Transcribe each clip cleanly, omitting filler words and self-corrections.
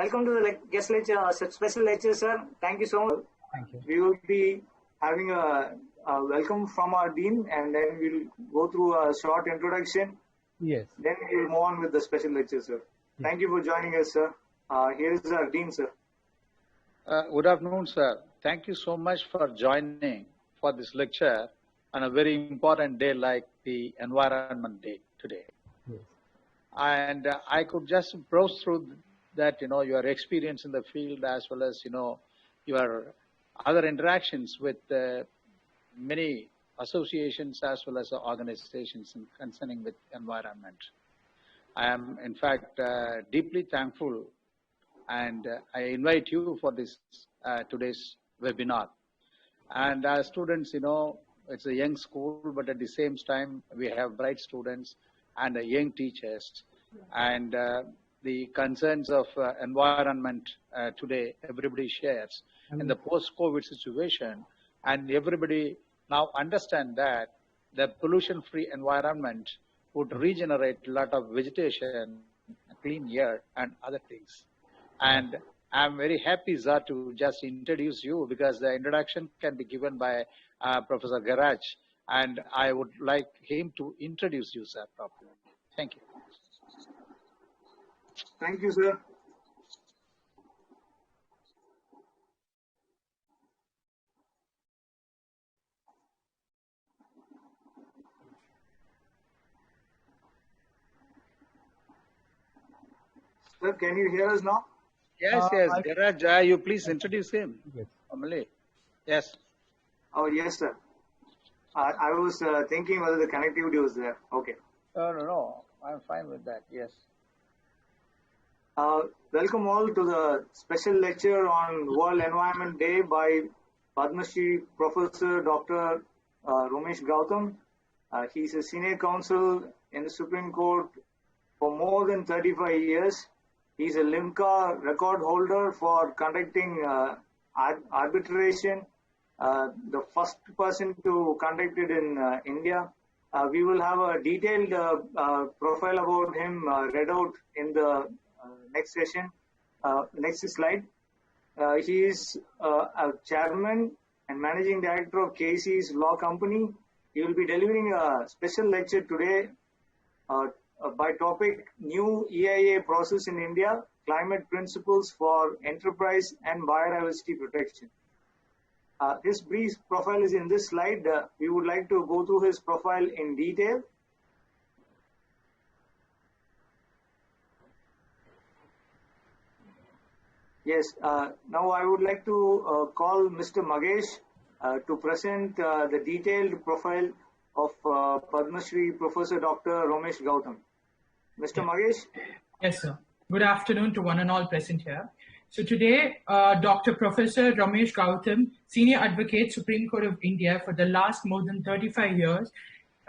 Welcome to the guest lecture, special lecture, sir. Thank you so much. Thank you. We will be having a welcome from our dean, and then we'll go through a short introduction. Yes. Then we'll move on with the special lecture, sir. Yes. Thank you for joining us, sir. Here is our dean, sir. Good afternoon, sir. Thank you so much for joining for this lecture on a very important day like the Environment Day today. Yes. And I could just browse through that, your experience in the field as well as, your other interactions with many associations as well as organizations concerning with environment. I am, in fact, deeply thankful, and I invite you for this today's webinar. And as students, it's a young school, but at the same time, we have bright students and young teachers. And the concerns of environment today, everybody shares in the post-COVID situation, and everybody now understand that the pollution-free environment would regenerate a lot of vegetation, clean air, and other things. And I'm very happy, sir, to just introduce you, because the introduction can be given by Professor Garaj, and I would like him to introduce you, sir, properly. Thank you. Thank you, sir. Sir, can you hear us now? Yes, yes. Garaj, you please introduce him. Yes. Amali. Yes. Oh, yes, sir. I was thinking whether the connectivity was there. Okay. No. I'm fine with that. Yes. Welcome all to the special lecture on World Environment Day by Padma Shri Professor Dr. Romesh Gautam. He's a senior counsel in the Supreme Court for more than 35 years. He's a LIMCA record holder for conducting arbitration, the first person to conduct it in India. We will have a detailed profile about him read out in the next session. Next slide. He is a chairman and managing director of Casey's Law Company. He will be delivering a special lecture today by topic New EIA Process in India, Climate Principles for Enterprise and Biodiversity Protection. His brief profile is in this slide. We would like to go through his profile in detail. Yes, now I would like to call Mr. Magesh to present the detailed profile of Padma Shri Professor Dr. Romesh Gautam. Mr. Magesh? Yes, sir. Good afternoon to one and all present here. So today, Dr. Professor Romesh Gautam, Senior Advocate, Supreme Court of India for the last more than 35 years,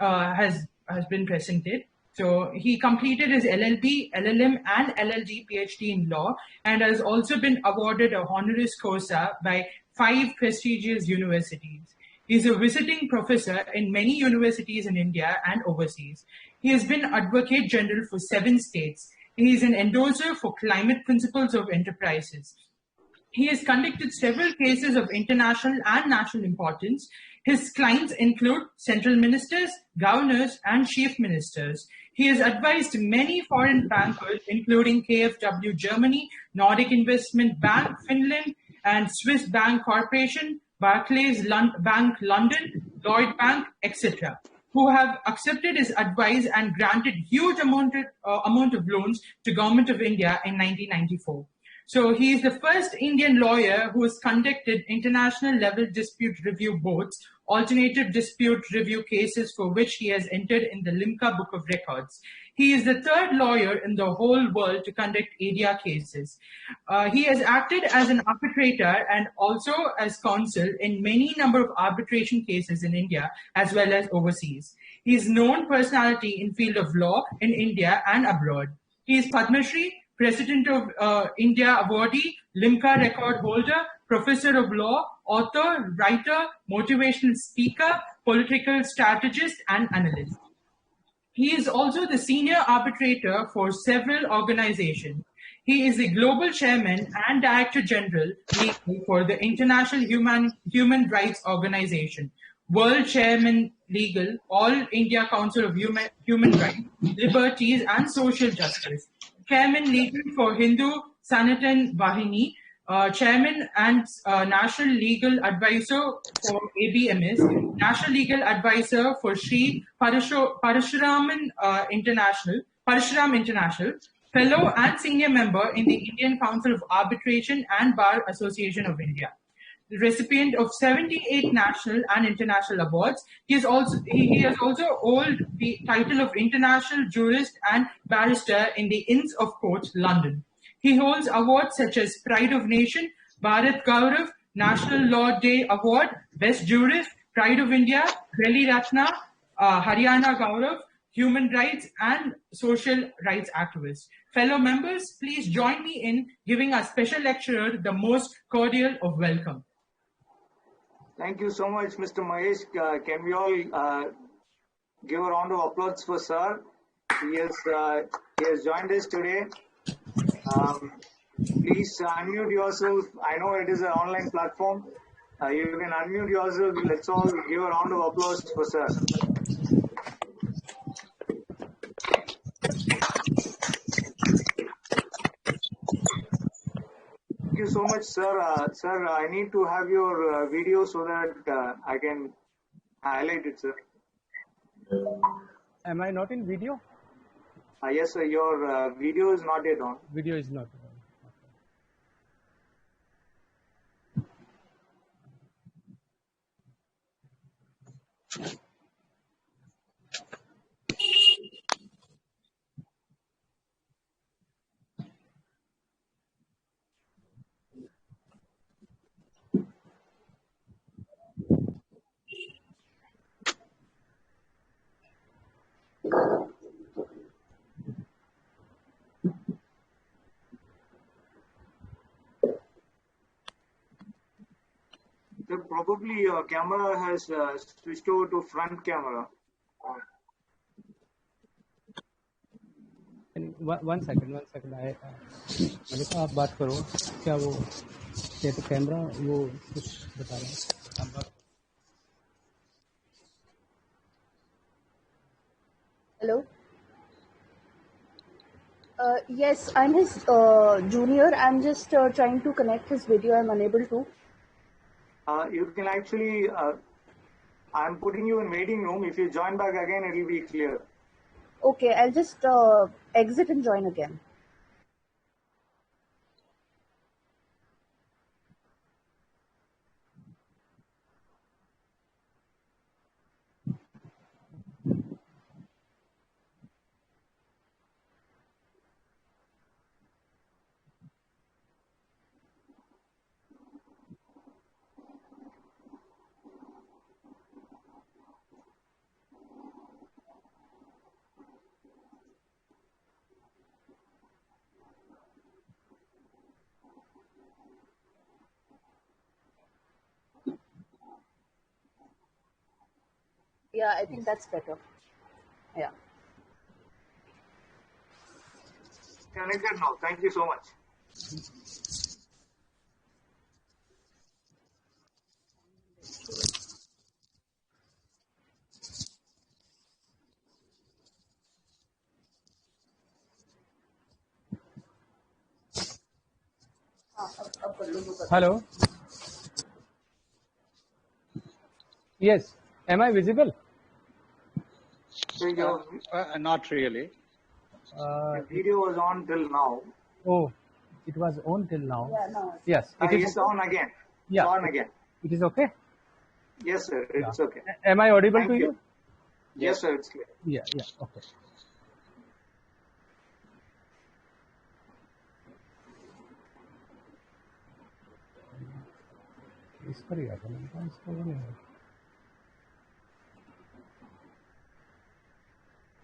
has been presented. So he completed his LLB, LLM and LLD PhD in law, and has also been awarded a honoris causa by 5 prestigious universities. He is a visiting professor in many universities in India and overseas. He has been Advocate General for 7 states. He is an endorser for Climate Principles of Enterprises. He has conducted several cases of international and national importance. His clients include central ministers, governors, and chief ministers. He has advised many foreign bankers, including KfW Germany, Nordic Investment Bank Finland, and Swiss Bank Corporation, Barclays Bank London, Lloyd Bank, etc., who have accepted his advice and granted huge amount of loans to Government of India in 1994. So he is the first Indian lawyer who has conducted international level dispute review boards, alternative dispute review cases for which he has entered in the LIMCA Book of Records. He is the 3rd lawyer in the whole world to conduct ADIA cases. He has acted as an arbitrator and also as counsel in many number of arbitration cases in India as well as overseas. He is known personality in field of law in India and abroad. He is Padma Shri, President of India awardee, LIMCA record holder, professor of law, author, writer, motivational speaker, political strategist, and analyst. He is also the senior arbitrator for several organizations. He is the Global Chairman and Director General Legal for the International Human Rights Organization, World Chairman Legal, All India Council of Human Rights, Liberties and Social Justice, Chairman Legal for Hindu Sanatan Vahini, Chairman and National Legal Advisor for ABMS, National Legal Advisor for Sri Parashuram International, Fellow and Senior Member in the Indian Council of Arbitration and Bar Association of India. The recipient of 78 national and international awards. He has also held the title of International Jurist and Barrister in the Inns of Court, London. He holds awards such as Pride of Nation, Bharat Gaurav, National Law Day Award, Best Jurist, Pride of India, Delhi Ratna, Haryana Gaurav, Human Rights and Social Rights Activist. Fellow members, please join me in giving our special lecturer the most cordial of welcome. Thank you so much, Mr. Mahesh. Can we all give a round of applause for Sir? He has joined us today. Please unmute yourself. I know it is an online platform. You can unmute yourself. Let's all give a round of applause for Sir. Thank you so much, sir. Sir, I need to have your video so that I can highlight it, sir. Am I not in video? Yes, sir. Your video is not yet on. Video is not on. Sir, probably your camera has switched over to front camera. One second. मैंने कहा आप बात करो क्या वो ये तो camera वो कुछ बता रहा है. Hello. Yes, I'm his junior. I'm just trying to connect his video. I'm unable to. You can actually, I'm putting you in waiting room. If you join back again, it will be clear. Okay, I'll just exit and join again. Yeah, I think that's better. Yeah. Connected now. Thank you so much. Hello. Yes. Am I visible? Not really. The video was on till now. Oh, it was on till now. Yeah, no. Yes. It's on again. Yeah. It's on again. It is okay. Yes, sir. It's okay. Am I audible Thank to you. you? Yes, sir. It's clear. Yeah. Okay. इस पर ही आता है इसका वो नहीं है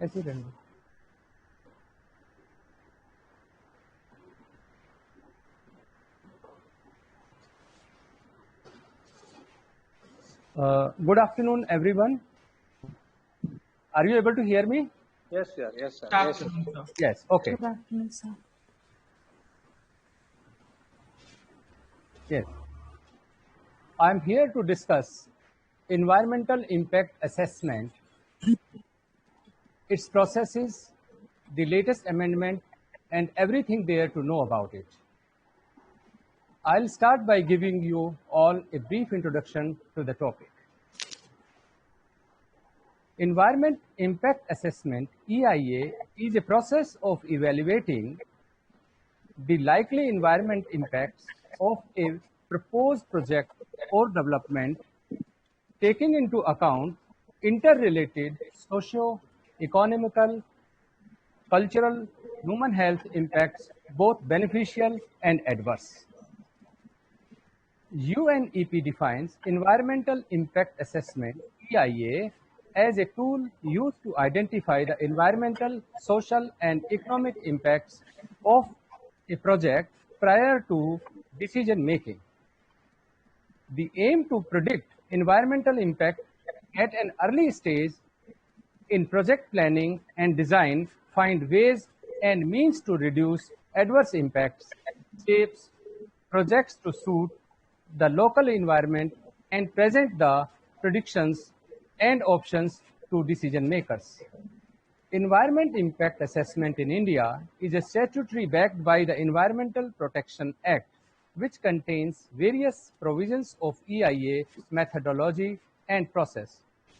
ऐसे रहने दो. Good afternoon, everyone. Are you able to hear me? Yes, sir. Yes, sir. Good Yes, sir. afternoon, sir. Yes. Okay. Good afternoon, sir. Yes, I'm here to discuss environmental impact assessment, its processes, the latest amendment, and everything there to know about it. I'll start by giving you all a brief introduction to the topic. Environment Impact Assessment, EIA, is a process of evaluating the likely environment impacts of a proposed project or development, taking into account interrelated socio-economical, cultural, human health impacts, both beneficial and adverse. UNEP defines Environmental Impact Assessment, EIA, as a tool used to identify the environmental, social, and economic impacts of a project prior to decision making. The aim to predict environmental impact at an early stage in project planning and design, find ways and means to reduce adverse impacts, shapes projects to suit the local environment, and present the predictions and options to decision makers. Environment Impact Assessment in India is a statutory backed by the Environmental Protection Act, which contains various provisions of EIA methodology and process.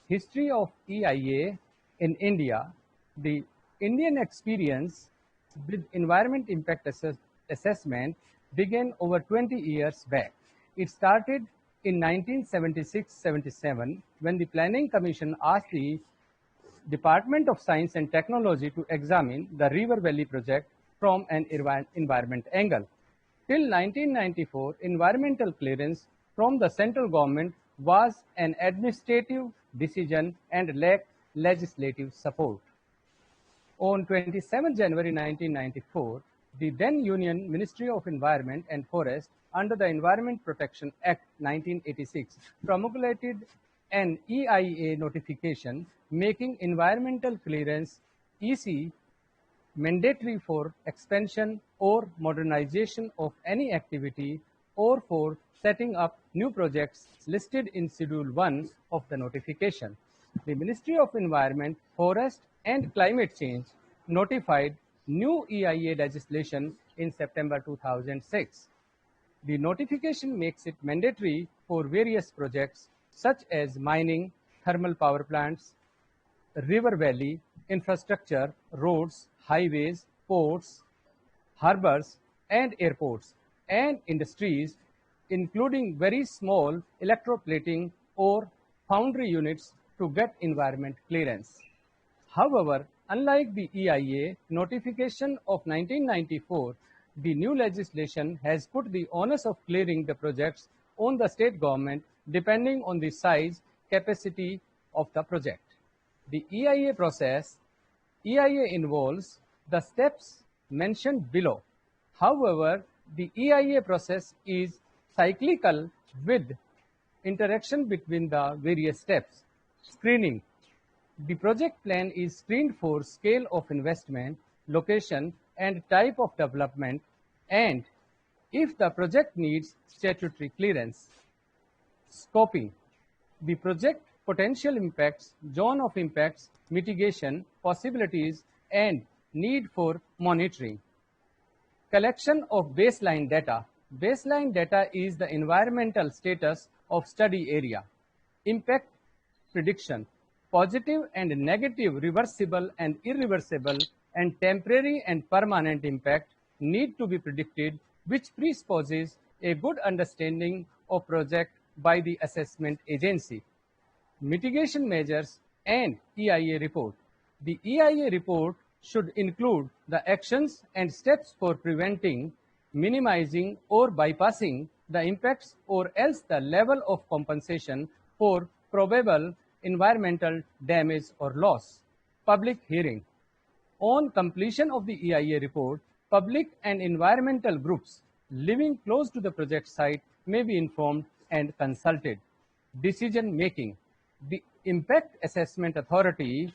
History of EIA in India. The Indian experience with environment impact assessment began over 20 years back. It started in 1976-77 when the Planning Commission asked the Department of Science and Technology to examine the River Valley project from an environment angle. Till 1994, environmental clearance from the central government was an administrative decision and lacked legislative support. On 27 January 1994, the then Union Ministry of Environment and Forest, under the Environment Protection Act 1986, promulgated an EIA notification making environmental clearance EC mandatory for expansion or modernization of any activity or for setting up new projects listed in Schedule 1 of the notification. The Ministry of Environment, Forest and Climate Change notified new EIA legislation in September 2006. The notification makes it mandatory for various projects such as mining, thermal power plants, river valley, infrastructure, roads, highways, ports, harbors, and airports, and industries, including very small electroplating or foundry units, to get environment clearance. However, unlike the EIA notification of 1994, the new legislation has put the onus of clearing the projects on the state government depending on the size, capacity of the project. The EIA process, EIA involves the steps mentioned below. However, the EIA process is cyclical with interaction between the various steps. Screening. The project plan is screened for scale of investment, location, and type of development, and if the project needs statutory clearance. Scoping. The project potential impacts, zone of impacts, mitigation, possibilities, and need for monitoring. Collection of baseline data. Baseline data is the environmental status of study area. Impact prediction. Positive and negative, reversible and irreversible, and temporary and permanent impact need to be predicted, which presupposes a good understanding of project by the assessment agency. Mitigation measures and EIA report. The EIA report should include the actions and steps for preventing, minimizing, or bypassing the impacts, or else the level of compensation for probable environmental damage or loss. Public hearing. On completion of the EIA report, public and environmental groups living close to the project site may be informed and consulted. Decision making. The Impact Assessment Authority,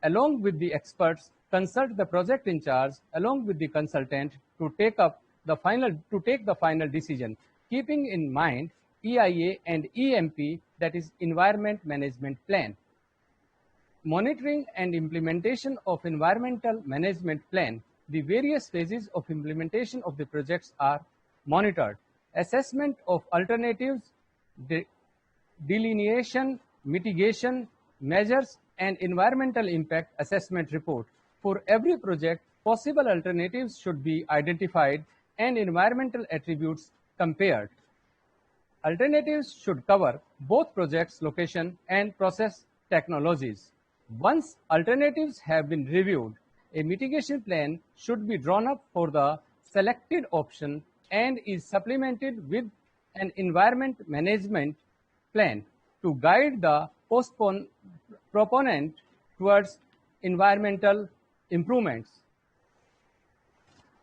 along with the experts, consult the project in charge along with the consultant to take the final decision. keeping in mind EIA and EMP, that is Environment Management Plan. Monitoring and implementation of Environmental Management Plan. The various phases of implementation of the projects are monitored. Assessment of alternatives, delineation, mitigation measures, and environmental impact assessment report. For every project, possible alternatives should be identified and environmental attributes compared. Alternatives should cover both projects' location and process technologies. Once alternatives have been reviewed, a mitigation plan should be drawn up for the selected option and is supplemented with an environment management plan to guide the proponent towards environmental improvements.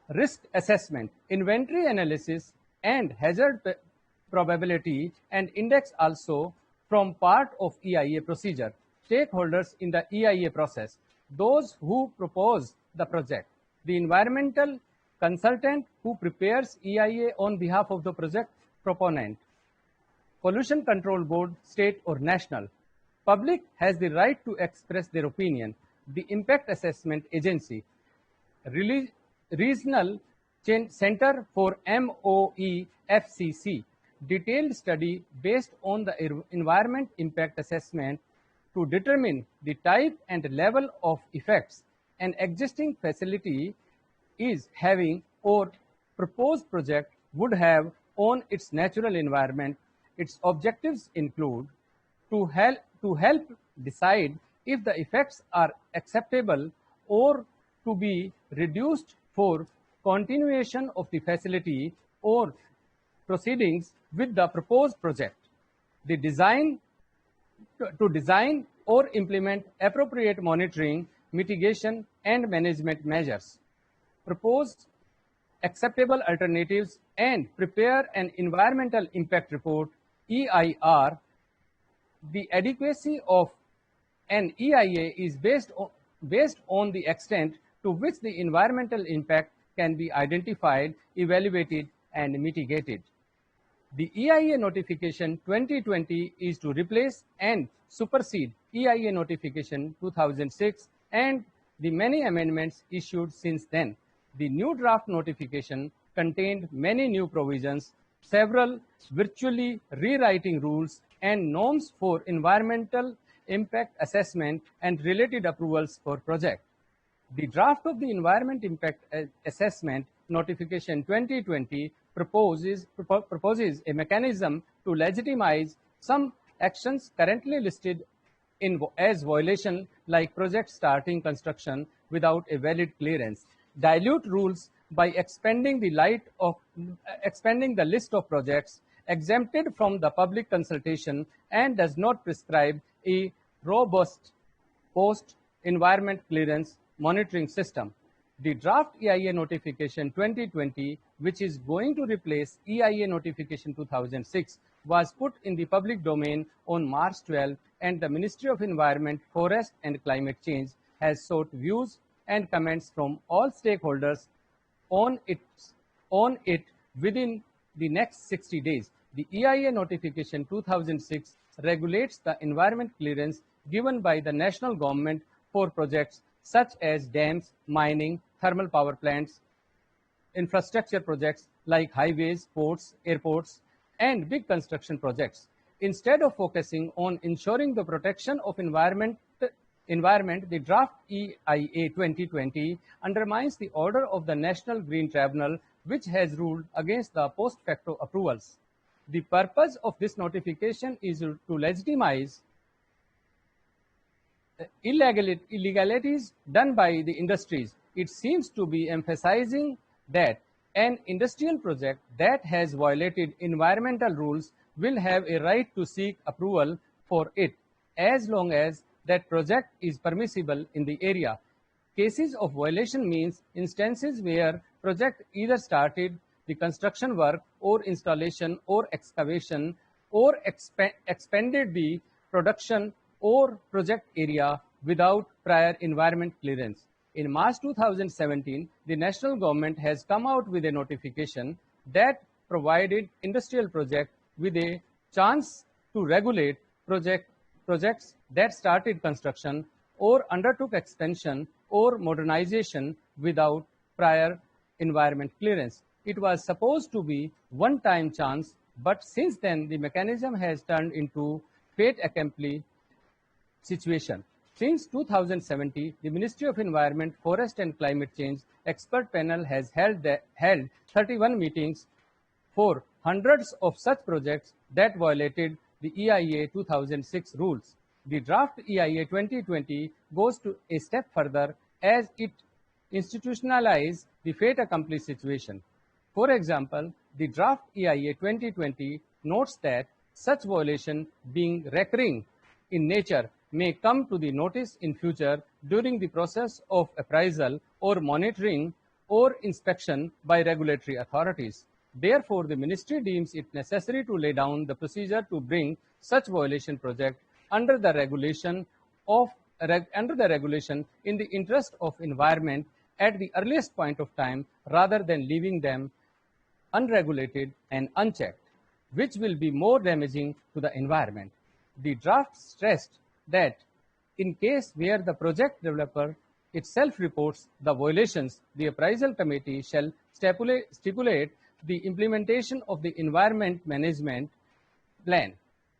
Risk assessment, inventory analysis, and hazard probability and index also from part of EIA procedure. Stakeholders in the EIA process, those who propose the project, the environmental consultant who prepares EIA on behalf of the project proponent, Pollution Control Board, state or national. Public has the right to express their opinion. The Impact Assessment Agency, Regional Center for MOE-FCC, detailed study based on the environment impact assessment to determine the type and level of effects an existing facility is having or proposed project would have on its natural environment. Its objectives include to help decide if the effects are acceptable or to be reduced for continuation of the facility or proceedings with the proposed project. The design or implement appropriate monitoring, mitigation, and management measures. Propose acceptable alternatives and prepare an environmental impact report, EIR. The adequacy of an EIA is based on the extent to which the environmental impact can be identified, evaluated, and mitigated. The EIA notification 2020 is to replace and supersede EIA notification 2006 and the many amendments issued since then. The new draft notification contained many new provisions, several virtually rewriting rules and norms for environmental impact assessment and related approvals for project. The draft of the Environment Impact Assessment Notification 2020 proposes a mechanism to legitimize some actions currently listed as violation, like project starting construction without a valid clearance, dilute rules by expanding the list of projects exempted from the public consultation, and does not prescribe a robust post-environment clearance monitoring system. The draft EIA notification 2020, which is going to replace EIA notification 2006, was put in the public domain on March 12, and the Ministry of Environment, Forest and Climate Change has sought views and comments from all stakeholders on it within the next 60 days. The EIA notification 2006 regulates the environment clearance given by the national government for projects such as dams, mining, thermal power plants, infrastructure projects like highways, ports, airports, and big construction projects. Instead of focusing on ensuring the protection of environment, the draft EIA 2020 undermines the order of the National Green Tribunal, which has ruled against the post facto approvals. The purpose of this notification is to legitimize illegalities done by the industries. It seems to be emphasizing that an industrial project that has violated environmental rules will have a right to seek approval for it, as long as that project is permissible in the area. Cases of violation means instances where project either started the construction work or installation or excavation or expanded the production or project area without prior environment clearance. In March 2017, the national government has come out with a notification that provided industrial projects with a chance to regulate projects that started construction or undertook expansion or modernization without prior environment clearance. It was supposed to be one-time chance, but since then the mechanism has turned into fait accompli situation. Since 2017, the Ministry of Environment, Forest and Climate Change expert panel has held 31 meetings for hundreds of such projects that violated the EIA 2006 rules. The draft EIA 2020 goes to a step further as it institutionalizes the fait accompli situation. For example, the draft EIA 2020 notes that such violation being recurring in nature may come to the notice in future during the process of appraisal or monitoring or inspection by regulatory authorities. Therefore, the ministry deems it necessary to lay down the procedure to bring such violation project under the regulation in the interest of environment at the earliest point of time rather than leaving them unregulated and unchecked, which will be more damaging to the environment. The draft stressed that in case where the project developer itself reports the violations, the appraisal committee shall stipulate the implementation of the environment management plan,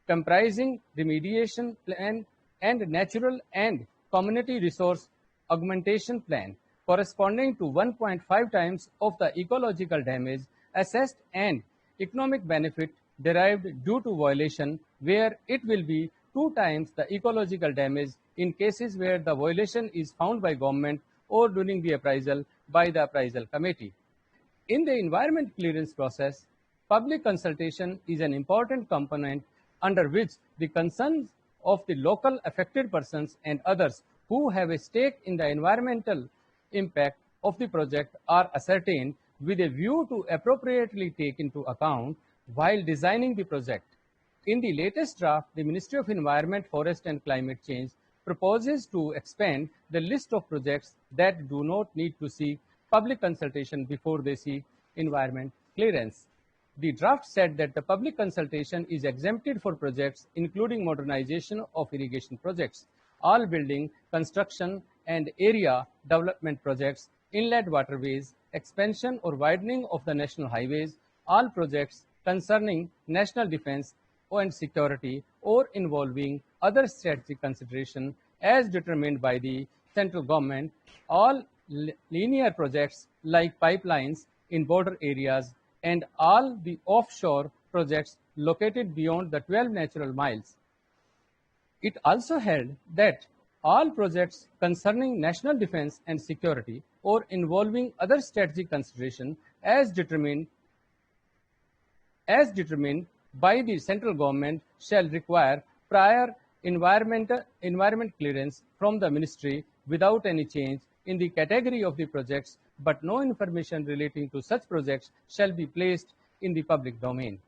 comprising remediation plan and natural and community resource augmentation plan, corresponding to 1.5 times of the ecological damage assessed and economic benefit derived due to violation, where it will be 2 times the ecological damage in cases where the violation is found by government or during the appraisal by the appraisal committee. In the environment clearance process, public consultation is an important component under which the concerns of the local affected persons and others who have a stake in the environmental impact of the project are ascertained with a view to appropriately take into account while designing the project. In the latest draft, the Ministry of Environment, Forest and Climate Change proposes to expand the list of projects that do not need to seek public consultation before they seek environment clearance. The draft said that the public consultation is exempted for projects including modernization of irrigation projects, all building, construction and area development projects, inlet waterways, expansion or widening of the national highways, all projects concerning national defense and security or involving other strategic consideration as determined by the central government, all linear projects like pipelines in border areas, and all the offshore projects located beyond the 12 natural miles. It also held that all projects concerning national defense and security or involving other strategic consideration as determined by the central government shall require prior environment clearance from the ministry without any change in the category of the projects, but no information relating to such projects shall be placed in the public domain.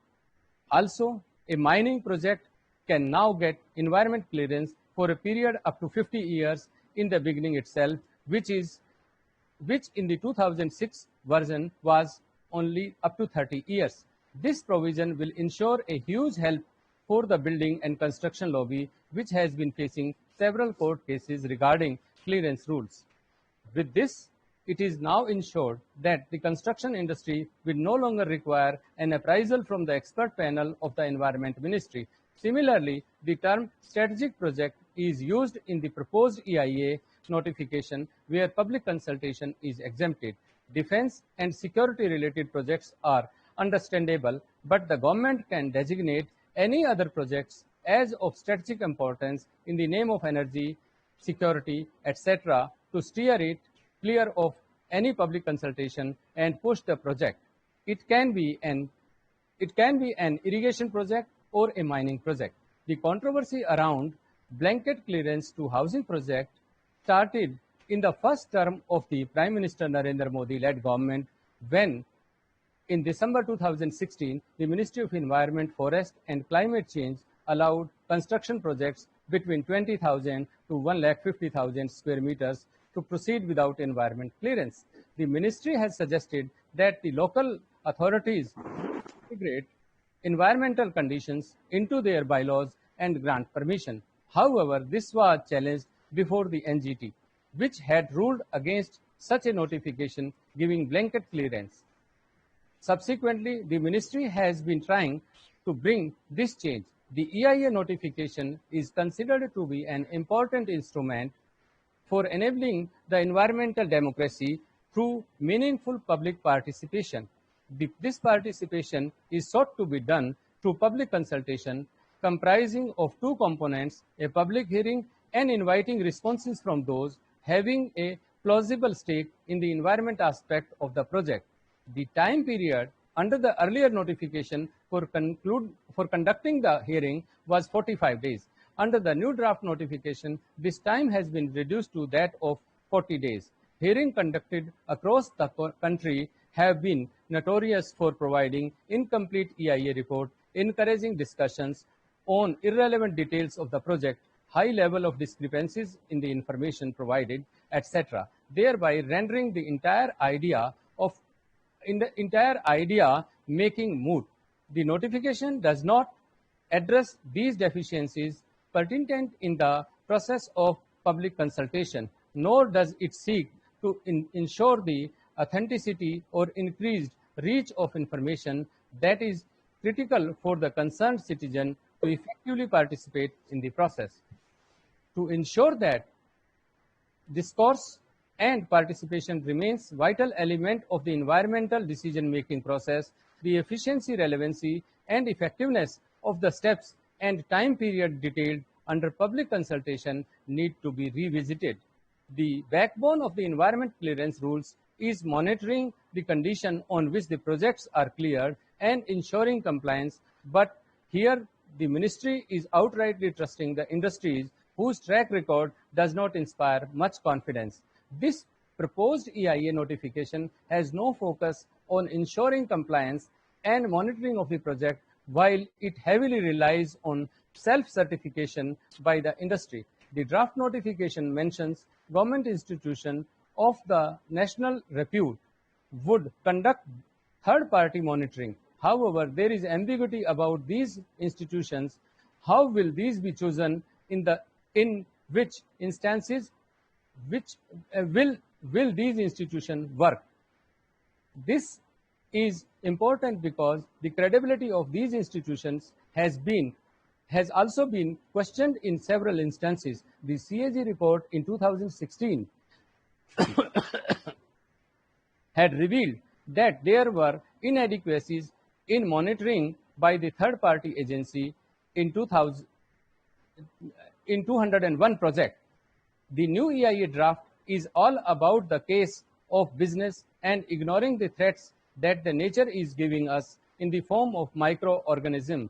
Also, a mining project can now get environment clearance for a period up to 50 years in the beginning itself, which in the 2006 version was only up to 30 years. This provision will ensure a huge help for the building and construction lobby, which has been facing several court cases regarding clearance rules. With this, it is now ensured that the construction industry will no longer require an appraisal from the expert panel of the Environment Ministry. Similarly, the term strategic project is used in the proposed EIA notification where public consultation is exempted. Defense and security related projects are understandable, but the government can designate any other projects as of strategic importance in the name of energy, security, etc. to steer it clear of any public consultation and push the project. It can be an irrigation project or a mining project. The controversy around blanket clearance to housing project started in the first term of the Prime Minister Narendra Modi-led government when in December 2016, the Ministry of Environment, Forest and Climate Change allowed construction projects between 20,000 to 150,000 square meters to proceed without environment clearance. The ministry has suggested that the local authorities integrate environmental conditions into their bylaws and grant permission. However, this was challenged before the NGT, which had ruled against such a notification giving blanket clearance. Subsequently, the ministry has been trying to bring this change. The EIA notification is considered to be an important instrument for enabling the environmental democracy through meaningful public participation. This participation is sought to be done through public consultation comprising of two components, a public hearing and inviting responses from those having a plausible stake in the environment aspect of the project. The time period under the earlier notification for conducting the hearing was 45 days. Under the new draft notification, this time has been reduced to that of 40 days. Hearings conducted across the country have been notorious for providing incomplete EIA report, encouraging discussions on irrelevant details of the project, high level of discrepancies in the information provided, etc., thereby rendering the entire idea making moot. The notification does not address these deficiencies pertinent in the process of public consultation, nor does it seek to ensure the authenticity or increased reach of information that is critical for the concerned citizen to effectively participate in the process. To ensure that discourse and participation remains vital element of the environmental decision-making process, the efficiency, relevancy, and effectiveness of the steps and time period detailed under public consultation need to be revisited. The backbone of the environment clearance rules is monitoring the condition on which the projects are cleared and ensuring compliance, but here the ministry is outrightly trusting the industries whose track record does not inspire much confidence. This proposed EIA notification has no focus on ensuring compliance and monitoring of the project, while it heavily relies on self-certification by the industry. The draft notification mentions government institutions of the national repute would conduct third-party monitoring. However, there is ambiguity about these institutions. How will these be chosen? In which instances will these institutions work? This is important because the credibility of these institutions has also been questioned in several instances. The CAG report in 2016 had revealed that there were inadequacies in monitoring by the third-party agency in 201 projects. The new EIA draft is all about the case of business and ignoring the threats that the nature is giving us in the form of microorganisms.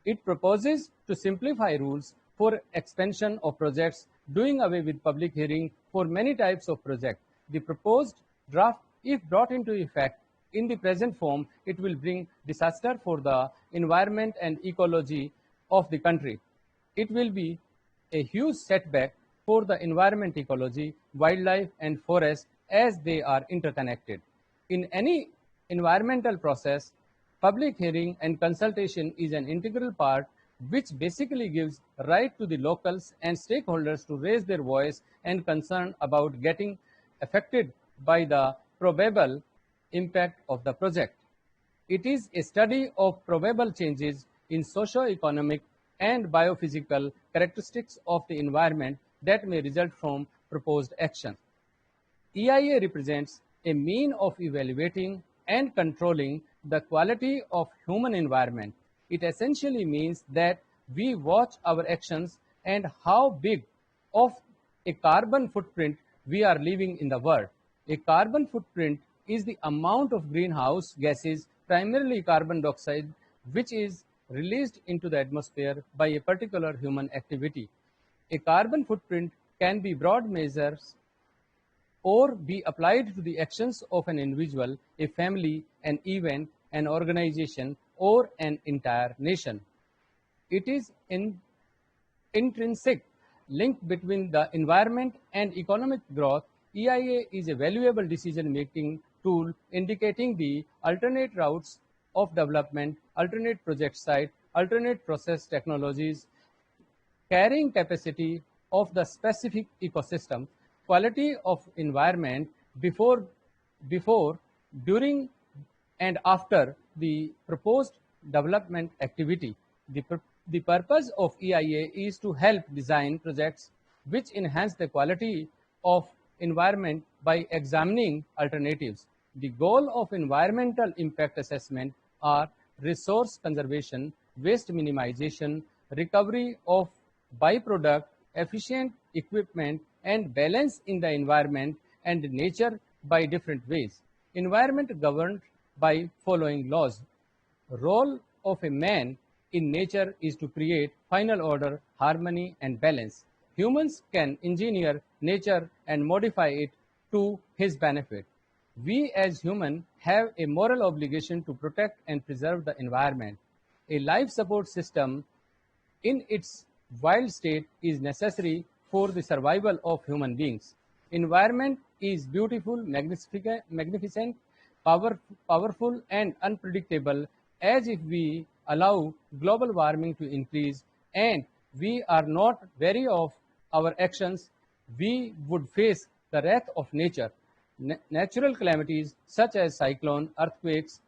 It proposes to simplify rules for expansion of projects, doing away with public hearing for many types of projects. The proposed draft, if brought into effect in the present form, it will bring disaster for the environment and ecology of the country. It will be a huge setback for the environment, ecology, wildlife, and forest as they are interconnected. In any environmental process, public hearing and consultation is an integral part which basically gives right to the locals and stakeholders to raise their voice and concern about getting affected by the probable impact of the project. It is a study of probable changes in socio-economic and biophysical characteristics of the environment that may result from proposed action. EIA represents a mean of evaluating and controlling the quality of human environment. It essentially means that we watch our actions and how big of a carbon footprint we are leaving in the world. A carbon footprint is the amount of greenhouse gases, primarily carbon dioxide, which is released into the atmosphere by a particular human activity. A carbon footprint can be broad measures or be applied to the actions of an individual, a family, an event, an organization, or an entire nation. It is an intrinsic link between the environment and economic growth. EIA is a valuable decision-making tool indicating the alternate routes of development, alternate project site, alternate process technologies, carrying capacity of the specific ecosystem, quality of environment before, during, and after the proposed development activity. The purpose of EIA is to help design projects which enhance the quality of environment by examining alternatives. The goal of environmental impact assessment are resource conservation, waste minimization, recovery of byproduct, efficient equipment, and balance in the environment and nature by different ways. Environment governed by following laws. Role of a man in nature is to create final order, harmony, and balance. Humans can engineer nature and modify it to his benefit. We as humans have a moral obligation to protect and preserve the environment. A life support system in its wild state is necessary for the survival of human beings. Environment is beautiful, magnificent, powerful, and unpredictable, as if we allow global warming to increase and we are not wary of our actions, we would face the wrath of nature. Natural calamities such as cyclone, earthquakes,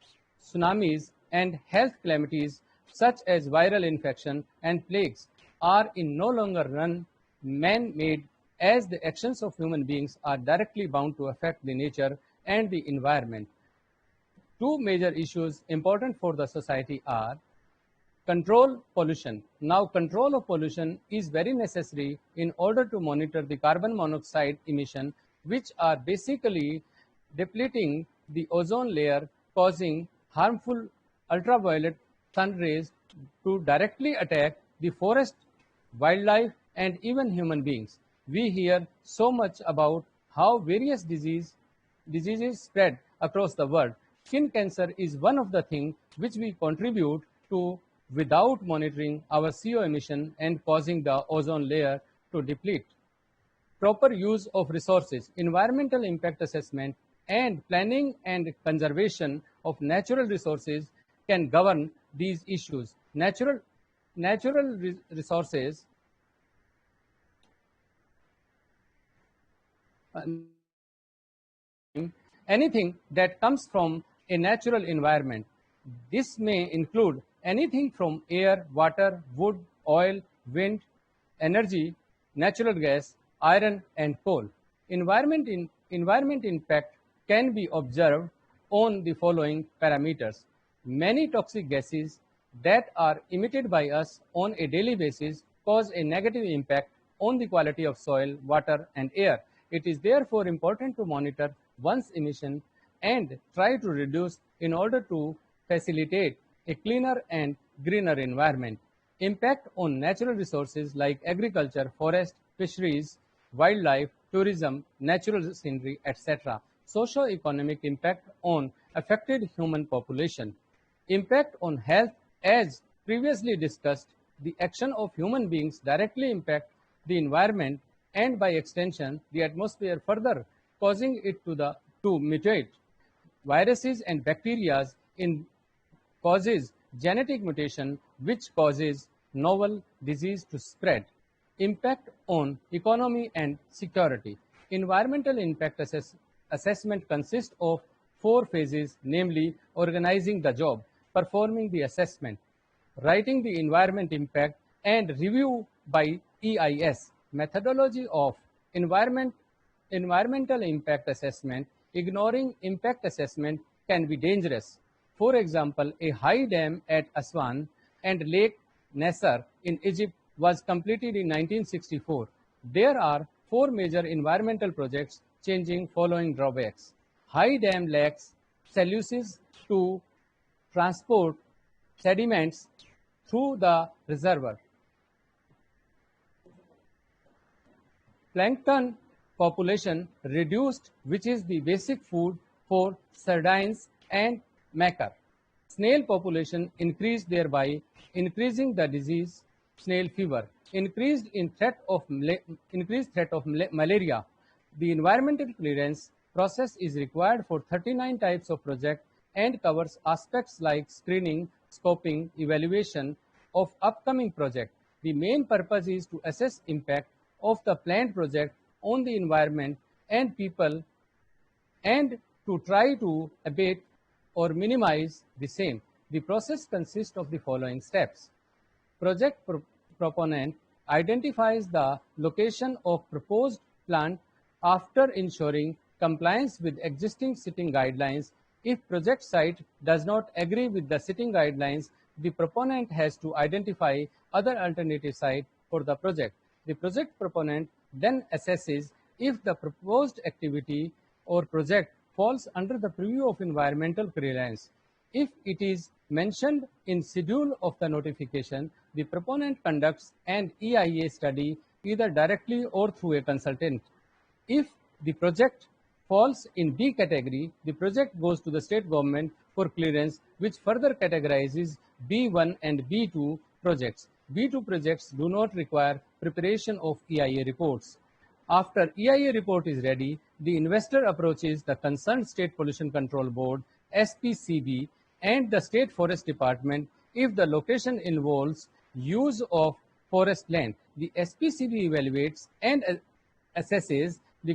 tsunamis, and health calamities such as viral infection and plagues are in no longer run man-made, as the actions of human beings are directly bound to affect the nature and the environment. Two major issues important for the society are control pollution. Now, control of pollution is very necessary in order to monitor the carbon monoxide emission, which are basically depleting the ozone layer, causing harmful ultraviolet sun rays to directly attack the forest, wildlife, and even human beings. We hear so much about how various diseases spread across the world. Skin cancer is one of the things which we contribute to without monitoring our CO emission and causing the ozone layer to deplete. Proper use of resources, environmental impact assessment, and planning and conservation of natural resources can govern these issues. Natural resources anything that comes from a natural environment. This may include anything from air, water, wood, oil, wind, energy, natural gas, iron, and coal. Environment impact can be observed on the following parameters. Many toxic gases that are emitted by us on a daily basis cause a negative impact on the quality of soil, water, and air. It is therefore important to monitor one's emission and try to reduce in order to facilitate a cleaner and greener environment. Impact on natural resources like agriculture, forest, fisheries, wildlife, tourism, natural scenery, etc. Socio-economic impact on affected human population. Impact on health, as previously discussed, the action of human beings directly impact the environment and by extension the atmosphere, further causing it to mutate. Viruses and bacteria in causes genetic mutation, which causes novel disease to spread. Impact on economy and security. Environmental impact assessment consists of 4 phases, namely organizing the job, performing the assessment, writing the environment impact, and review by EIS. Methodology of environmental impact assessment. Ignoring impact assessment can be dangerous. For example, a high dam at Aswan and Lake Nasser in Egypt was completed in 1964. There are 4 major environmental projects changing following drawbacks. High dam lacks sluices to transport sediments through the reservoir. Plankton population reduced, which is the basic food for sardines and mackerel. Snail population increased, thereby increasing the disease snail fever. Increased threat of malaria. The environmental clearance process is required for 39 types of projects and covers aspects like screening, scoping, evaluation of upcoming project. The main purpose is to assess impact of the planned project on the environment and people and to try to abate or minimize the same. The process consists of the following steps. Project proponent identifies the location of proposed plant after ensuring compliance with existing sitting guidelines. If project site does not agree with the sitting guidelines, the proponent has to identify other alternative site for the project. The project proponent then assesses if the proposed activity or project falls under the purview of environmental clearance. If it is mentioned in schedule of the notification, the proponent conducts an EIA study either directly or through a consultant. If the project falls in B category, the project goes to the state government for clearance, which further categorizes B1 and B2 projects. B2 projects do not require preparation of EIA reports. After EIA report is ready, the investor approaches the concerned State Pollution Control Board, SPCB, and the State Forest Department if the location involves use of forest land. The SPCB evaluates and assesses the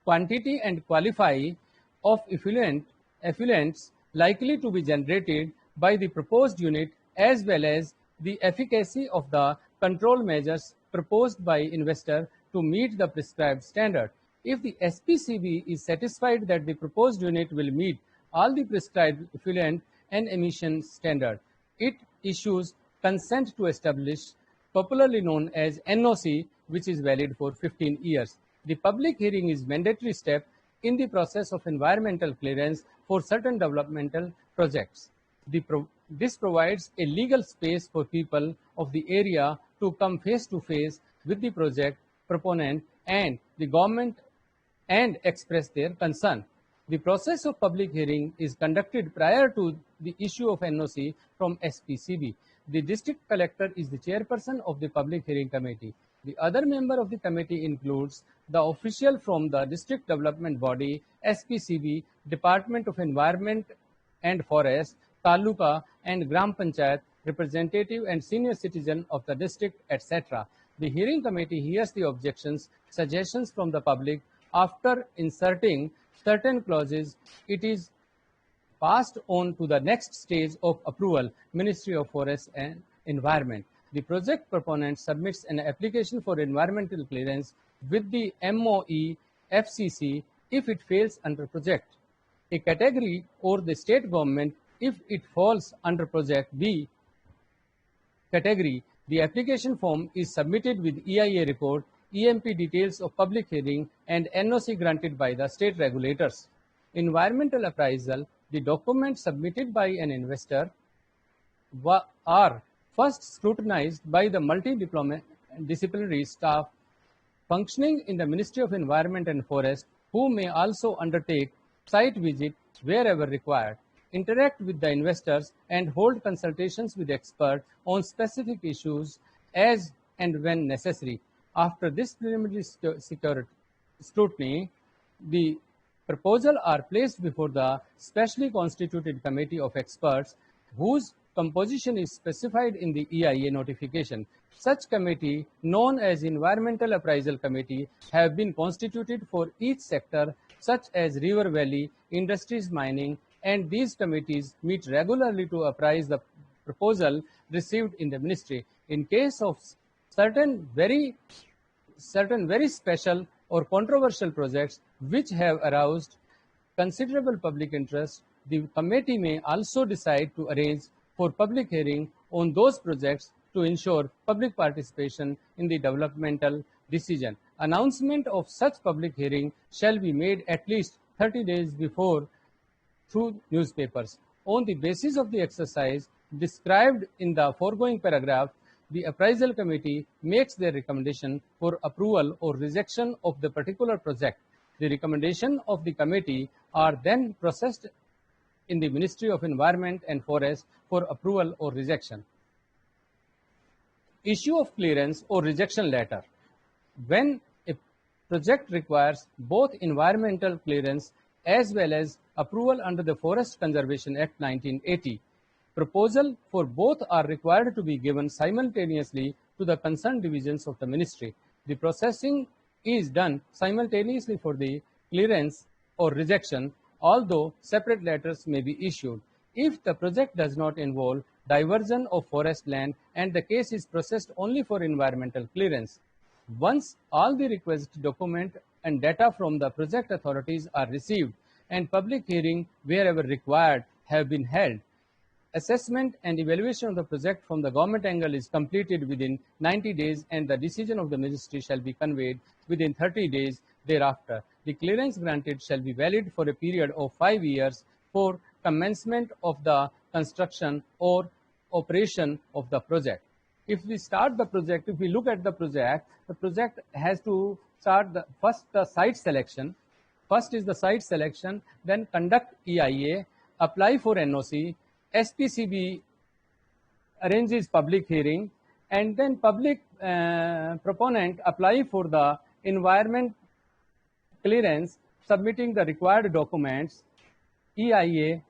quantity and quality of effluents likely to be generated by the proposed unit, as well as the efficacy of the control measures proposed by investor to meet the prescribed standard. If the SPCB is satisfied that the proposed unit will meet all the prescribed effluent and emission standard, it issues consent to establish, popularly known as NOC, which is valid for 15 years. The public hearing is mandatory step in the process of environmental clearance for certain developmental projects. This provides a legal space for people of the area to come face to face with the project proponent and the government and express their concern. The process of public hearing is conducted prior to the issue of NOC from SPCB. The district collector is the chairperson of the public hearing committee. The other member of the committee includes the official from the district development body, SPCB, Department of Environment and Forest, Taluka and Gram Panchayat, representative and senior citizen of the district, etc. The hearing committee hears the objections, suggestions from the public. After inserting certain clauses, it is passed on to the next stage of approval, Ministry of Forest and Environment. The project proponent submits an application for environmental clearance with the MOE FCC if it fails under project A category, or the state government if it falls under project B category. The application form is submitted with EIA report, EMP details of public hearing, and NOC granted by the state regulators. Environmental appraisal, the documents submitted by an investor are first scrutinized by the multidisciplinary staff functioning in the Ministry of Environment and Forest, who may also undertake site visit wherever required, interact with the investors, and hold consultations with experts on specific issues as and when necessary. After this preliminary scrutiny, the proposals are placed before the specially constituted committee of experts whose composition is specified in the EIA notification. Such committee, known as Environmental Appraisal Committee, have been constituted for each sector, such as river valley, industries, mining, and these committees meet regularly to appraise the proposal received in the ministry. In case of certain very special or controversial projects which have aroused considerable public interest, the committee may also decide to arrange for public hearing on those projects to ensure public participation in the developmental decision. Announcement of such public hearing shall be made at least 30 days before through newspapers. On the basis of the exercise described in the foregoing paragraph, the appraisal committee makes their recommendation for approval or rejection of the particular project. The recommendation of the committee are then processed in the Ministry of Environment and Forest for approval or rejection. Issue of clearance or rejection letter. When a project requires both environmental clearance as well as approval under the Forest Conservation Act 1980. Proposal for both are required to be given simultaneously to the concerned divisions of the ministry. The processing is done simultaneously for the clearance or rejection, although separate letters may be issued. If the project does not involve diversion of forest land and the case is processed only for environmental clearance. Once all the requested document and data from the project authorities are received and public hearing wherever required have been held, assessment and evaluation of the project from the government angle is completed within 90 days and the decision of the ministry shall be conveyed within 30 days thereafter. The clearance granted shall be valid for a period of 5 years for commencement of the construction or operation of the project. If we start the project, if we look at the project has to start the site selection. First is the site selection, then conduct EIA, apply for NOC, SPCB arranges public hearing, and then public proponent apply for the environment clearance, submitting the required documents, EIA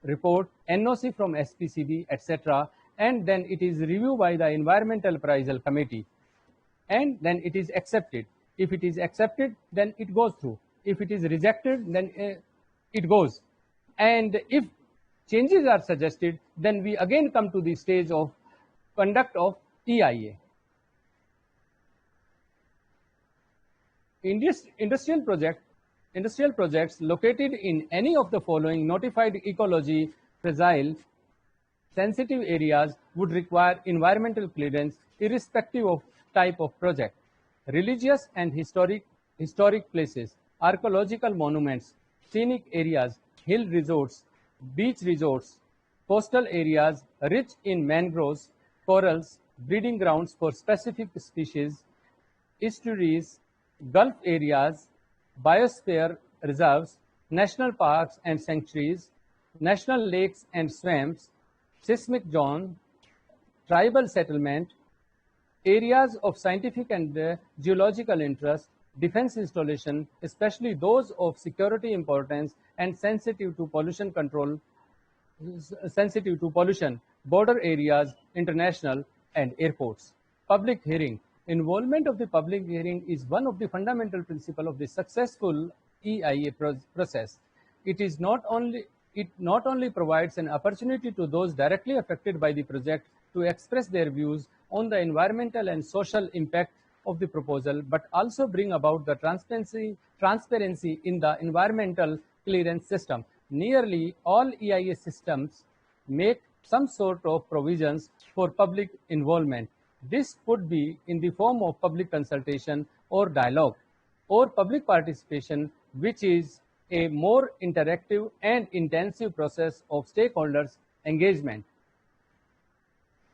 report, NOC from SPCB, etc., and then it is reviewed by the Environmental Appraisal Committee, and then it is accepted. If it is accepted, then it goes through. If it is rejected, then it goes. And if changes are suggested, then we again come to the stage of conduct of EIA. Industrial projects located in any of the following notified ecology fragile sensitive areas would require environmental clearance irrespective of type of project. Religious and historic places, archaeological monuments, scenic areas, hill resorts, beach resorts, coastal areas rich in mangroves, corals, breeding grounds for specific species, estuaries, Gulf areas, biosphere reserves, national parks and sanctuaries, national lakes and swamps, seismic zone, tribal settlement, areas of scientific and geological interest, defense installation, especially those of security importance and sensitive to pollution control, border areas, international and airports. Public hearing. Involvement of the public hearing is one of the fundamental principles of the successful EIA process. It not only provides an opportunity to those directly affected by the project to express their views on the environmental and social impact of the proposal, but also bring about the transparency in the environmental clearance system. Nearly all EIA systems make some sort of provisions for public involvement. This could be in the form of public consultation or dialogue, or public participation, which is a more interactive and intensive process of stakeholders' engagement.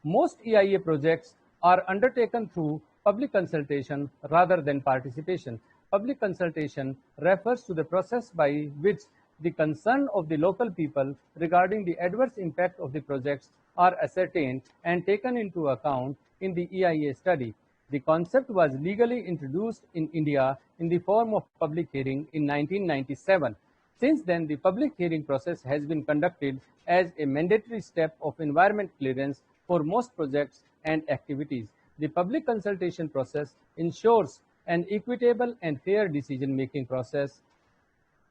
Most EIA projects are undertaken through public consultation rather than participation. Public consultation refers to the process by which the concern of the local people regarding the adverse impact of the projects are ascertained and taken into account in the EIA study. The concept was legally introduced in India in the form of public hearing in 1997. Since then, the public hearing process has been conducted as a mandatory step of environment clearance for most projects and activities. The public consultation process ensures an equitable and fair decision-making process,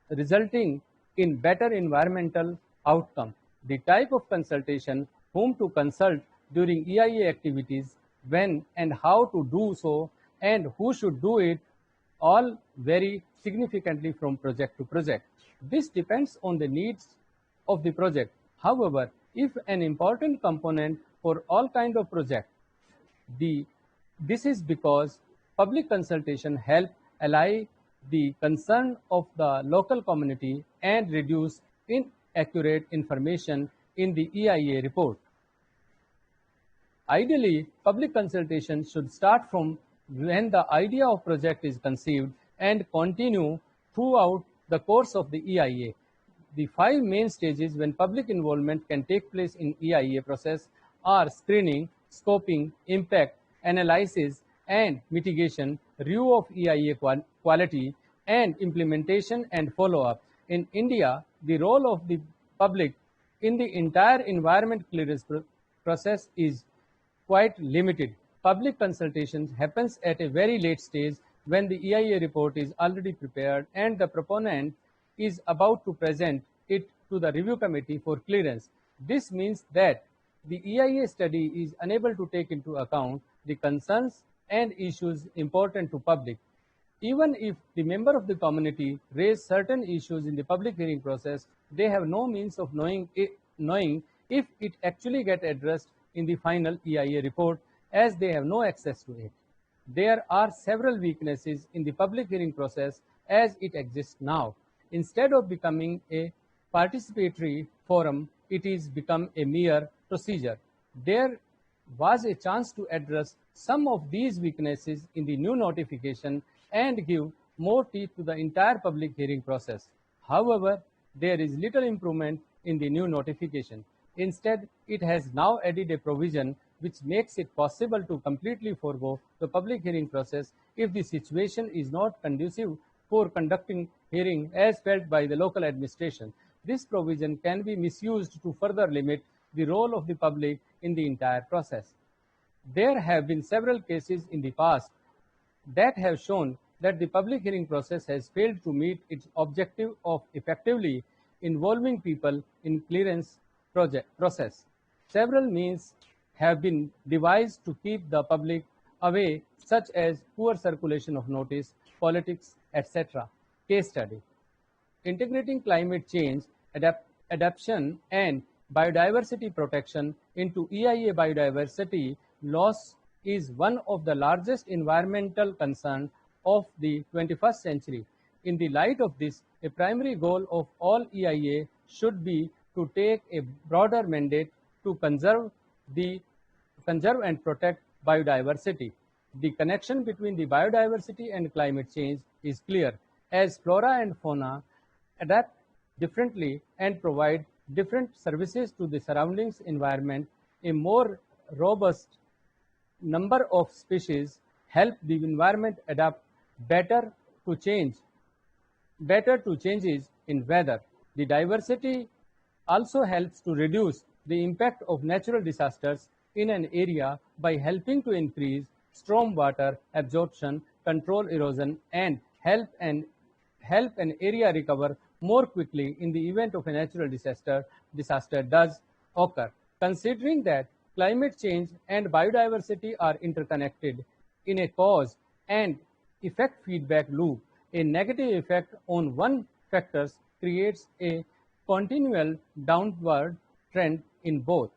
resulting in better environmental outcome. The type of consultation, whom to consult during EIA activities, when and how to do so, and who should do it, all vary significantly from project to project. This depends on the needs of the project. However, if an important component for all kinds of projects, this is because public consultation helps allay the concern of the local community and reduce inaccurate information in the EIA report. Ideally, public consultation should start from when the idea of project is conceived and continue throughout the course of the EIA. The 5 main stages when public involvement can take place in EIA process are screening, scoping, impact, analysis and mitigation, review of EIA quality, and implementation and follow-up. In India, the role of the public in the entire environment clearance process is quite limited. Public consultations happens at a very late stage when the EIA report is already prepared and the proponent is about to present it to the review committee for clearance. This means that the EIA study is unable to take into account the concerns and issues important to public. Even if the member of the community raise certain issues in the public hearing process, they have no means of knowing if it actually get addressed in the final EIA report, as they have no access to it. There are several weaknesses in the public hearing process as it exists now. Instead of becoming a participatory forum, it is become a mere procedure. There was a chance to address some of these weaknesses in the new notification and give more teeth to the entire public hearing process. However, there is little improvement in the new notification. Instead, it has now added a provision which makes it possible to completely forego the public hearing process if the situation is not conducive for conducting hearing as felt by the local administration. This provision can be misused to further limit the role of the public in the entire process. There have been several cases in the past that have shown that the public hearing process has failed to meet its objective of effectively involving people in clearance process. Several means have been devised to keep the public away, such as poor circulation of notice, politics, etc. Case study: integrating climate change, adaptation, and biodiversity protection into EIA biodiversity loss is one of the largest environmental concerns of the 21st century. In the light of this, a primary goal of all EIA should be to take a broader mandate to conserve and protect biodiversity. The connection between the biodiversity and climate change is clear, as flora and fauna adapt differently and provide different services to the surroundings environment. A more robust number of species help the environment adapt better to changes in weather. The diversity also helps to reduce the impact of natural disasters in an area by helping to increase stormwater absorption, control erosion, and help an area recover more quickly in the event of a natural disaster does occur. Considering that climate change and biodiversity are interconnected in a cause and effect feedback loop, a negative effect on one factor creates a continual downward trend in both.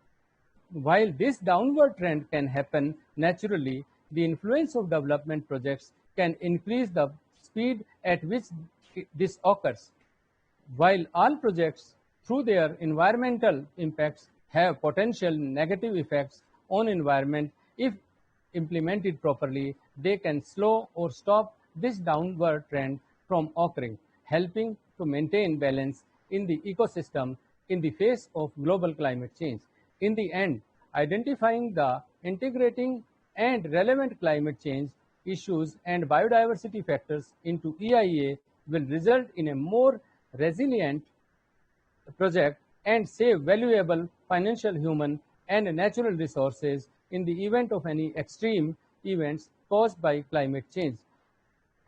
While this downward trend can happen naturally, the influence of development projects can increase the speed at which this occurs. While all projects, through their environmental impacts, have potential negative effects on environment, if implemented properly, they can slow or stop this downward trend from occurring, helping to maintain balance in the ecosystem in the face of global climate change. In the end, identifying the integrating and relevant climate change issues and biodiversity factors into EIA will result in a more resilient project and save valuable financial, human, and natural resources in the event of any extreme events caused by climate change.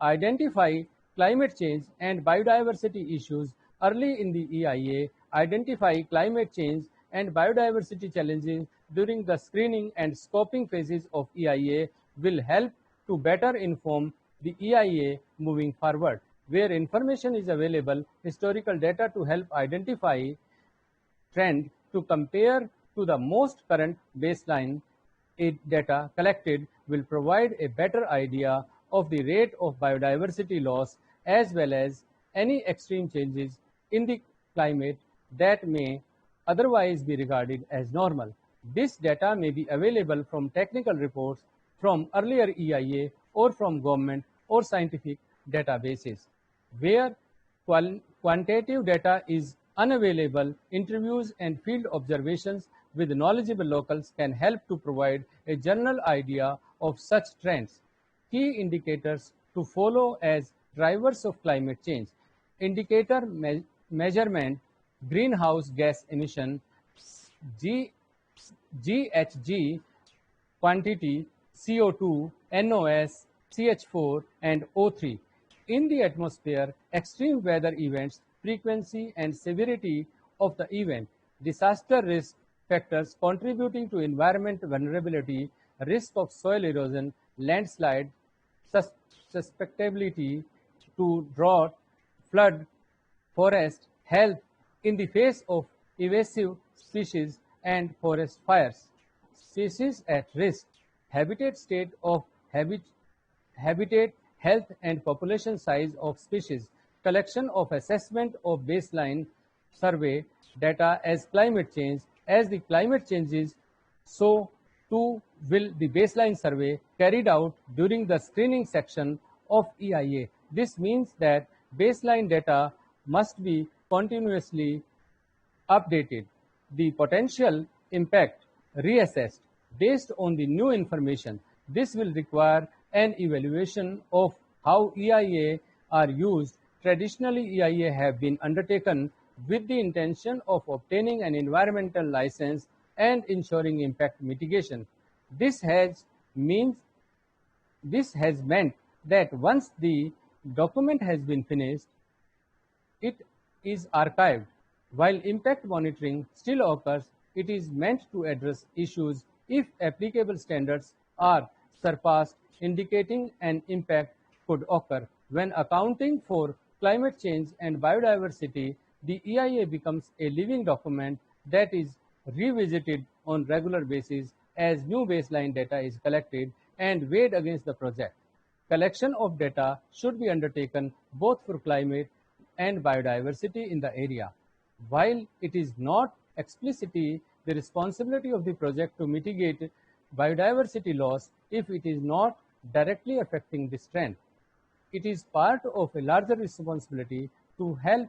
Identify climate change and biodiversity issues early in the EIA. Identify climate change and biodiversity challenges during the screening and scoping phases of EIA will help to better inform the EIA moving forward. Where information is available, historical data to help identify trend to compare to the most current baseline data collected will provide a better idea of the rate of biodiversity loss as well as any extreme changes in the climate that may otherwise be regarded as normal. This data may be available from technical reports from earlier EIA or from government or scientific databases. Where quantitative data is unavailable, interviews and field observations with knowledgeable locals can help to provide a general idea of such trends. Key indicators to follow as drivers of climate change. measurement greenhouse gas emission G, GHG quantity CO2, NOS, CH4 and O3 in the atmosphere, extreme weather events, frequency and severity of the event, disaster risk factors contributing to environment vulnerability, risk of soil erosion, landslide, susceptibility to drought, flood, forest health in the face of invasive species and forest fires. Species at risk, habitat state of habitat health and population size of species, collection of assessment of baseline survey data as climate change. As the climate changes, so too will the baseline survey carried out during the screening section of EIA. This means that baseline data must be continuously updated, the potential impact reassessed based on the new information. This will require an evaluation of how EIA are used. Traditionally, EIA have been undertaken with the intention of obtaining an environmental license and ensuring impact mitigation. This has meant that once the document has been finished, it is archived. While impact monitoring still occurs, it is meant to address issues if applicable standards are surpassed, indicating an impact could occur. When accounting for climate change and biodiversity, the EIA becomes a living document that is revisited on regular basis as new baseline data is collected and weighed against the project. Collection of data should be undertaken both for climate and biodiversity in the area. While it is not explicitly the responsibility of the project to mitigate biodiversity loss if it is not directly affecting this trend, it is part of a larger responsibility to help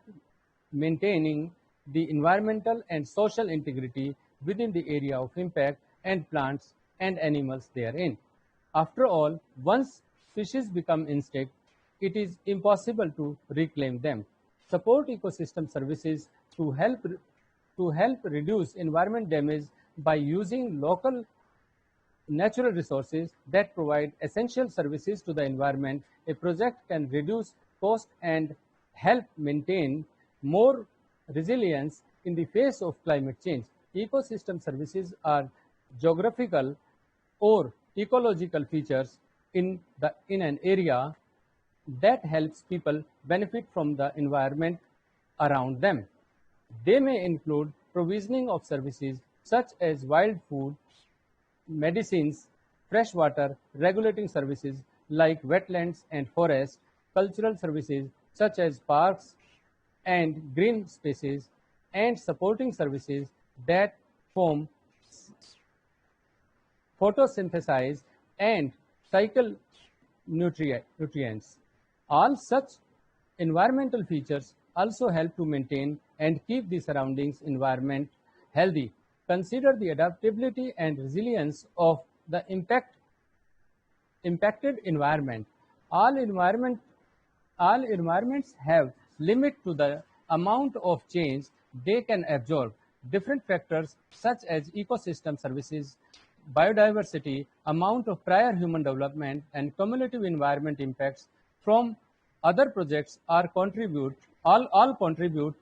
maintaining the environmental and social integrity within the area of impact and plants and animals therein. After all, once species become extinct, it is impossible to reclaim them. Support ecosystem services to help reduce environment damage by using local natural resources that provide essential services to the environment. A project can reduce cost and help maintain more resilience in the face of climate change. Ecosystem services are geographical or ecological features in an area that helps people benefit from the environment around them. They may include provisioning of services such as wild food, medicines, fresh water, regulating services like wetlands and forests, cultural services such as parks and green spaces, and supporting services that form photosynthesize and cycle nutrients. All such environmental features also help to maintain and keep the surroundings environment healthy. Consider the adaptability and resilience of the impacted environment. All environments have limit to the amount of change they can absorb. Different factors such as ecosystem services, biodiversity, amount of prior human development, and cumulative environment impacts from other projects all contribute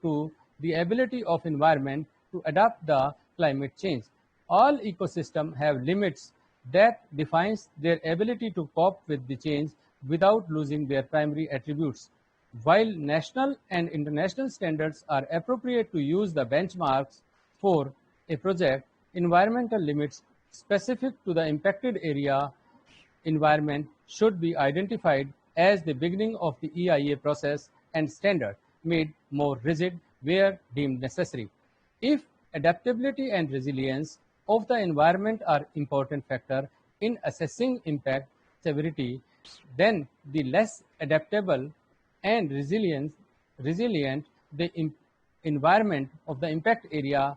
to the ability of environment to adapt the climate change. All ecosystems have limits that defines their ability to cope with the change without losing their primary attributes. While national and international standards are appropriate to use the benchmarks for a project, environmental limits specific to the impacted area environment should be identified as the beginning of the EIA process and standard made more rigid where deemed necessary. If adaptability and resilience of the environment are important factor in assessing impact severity, then the less adaptable and resilient the environment of the impact area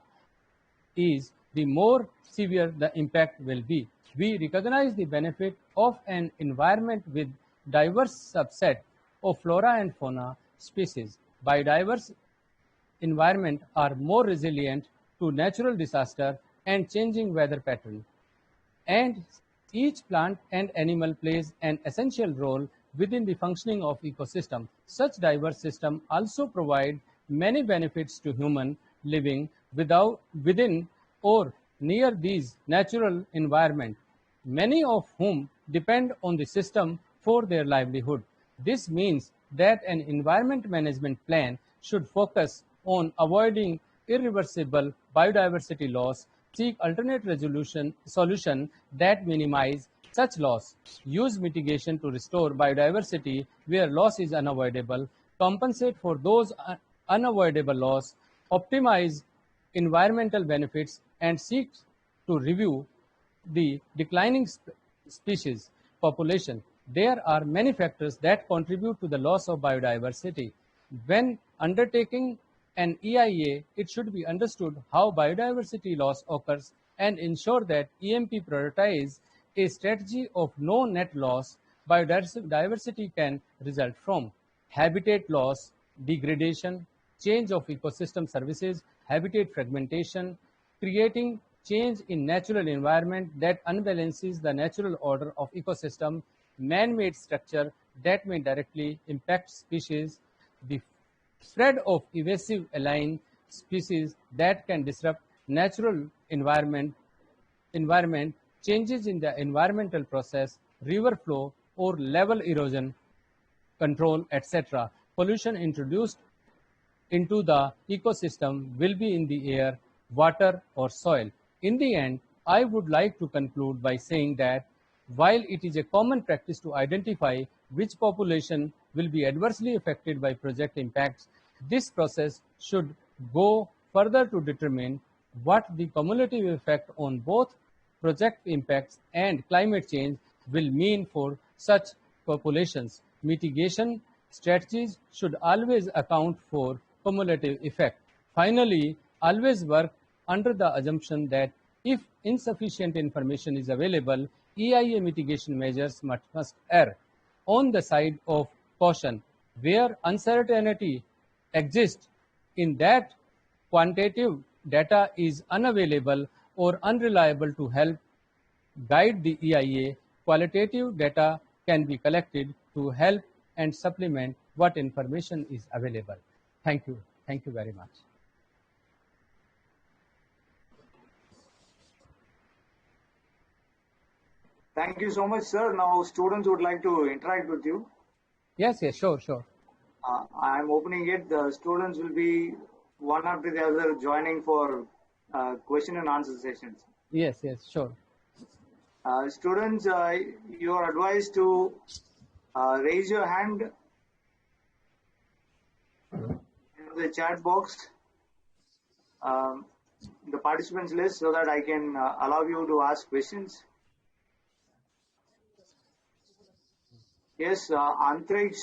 is, the more severe the impact will be. We recognize the benefit of an environment with diverse subset of flora and fauna species. environment are more resilient to natural disaster and changing weather pattern. And each plant and animal plays an essential role within the functioning of ecosystem. Such diverse system also provide many benefits to human living within or near these natural environment, many of whom depend on the system for their livelihood. This means that an environment management plan should focus on avoiding irreversible biodiversity loss, seek alternate solution that minimize such loss, use mitigation to restore biodiversity where loss is unavoidable, compensate for those unavoidable loss, optimize environmental benefits, and seek to review the declining species population. There are many factors that contribute to the loss of biodiversity. When undertaking an EIA, it should be understood how biodiversity loss occurs and ensure that EMP prioritize a strategy of no net loss biodiversity can result from habitat loss, degradation, change of ecosystem services, habitat fragmentation, creating change in natural environment that unbalances the natural order of ecosystem, man-made structure that may directly impact species, the spread of invasive alien species that can disrupt natural environment, changes in the environmental process, river flow or level erosion control, etc. Pollution introduced into the ecosystem will be in the air, water, or soil. In the end, I would like to conclude by saying that while it is a common practice to identify which population will be adversely affected by project impacts, this process should go further to determine what the cumulative effect on both project impacts and climate change will mean for such populations. Mitigation strategies should always account for cumulative effect. Finally, always work under the assumption that if insufficient information is available, EIA mitigation measures must err on the side of caution. Where uncertainty exists in that quantitative data is unavailable or unreliable to help guide the EIA, qualitative data can be collected to help and supplement what information is available. Thank you. Thank you very much. Thank you so much, sir. Now, students would like to interact with you. Yes, sure. I'm opening it. The students will be one after the other joining for question and answer sessions. Yes, sure. Students, you are advised to raise your hand in the chat box, the participants list, so that I can allow you to ask questions. Yes, Antriksh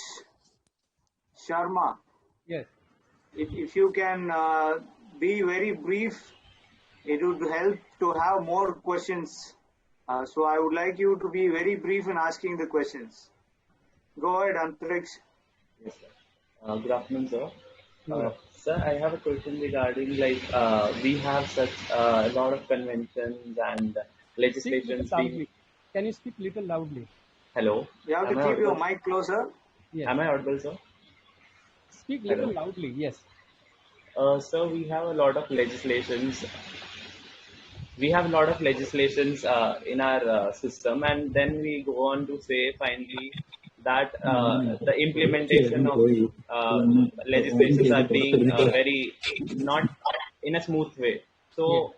Sharma. Yes. If you can be very brief, it would help to have more questions. So I would like you to be very brief in asking the questions. Go ahead, Antriksh. Yes, sir. Good afternoon, sir. Sir, I have a question regarding we have such a lot of conventions and legislations. Can you speak little loudly? Hello. You have to keep your mic closer. Yes. Am I audible, sir? Speak little loudly. Yes. Sir, we have a lot of legislations. We have a lot of legislations in our system, and then we go on to say finally that the implementation of legislations are being very not in a smooth way. So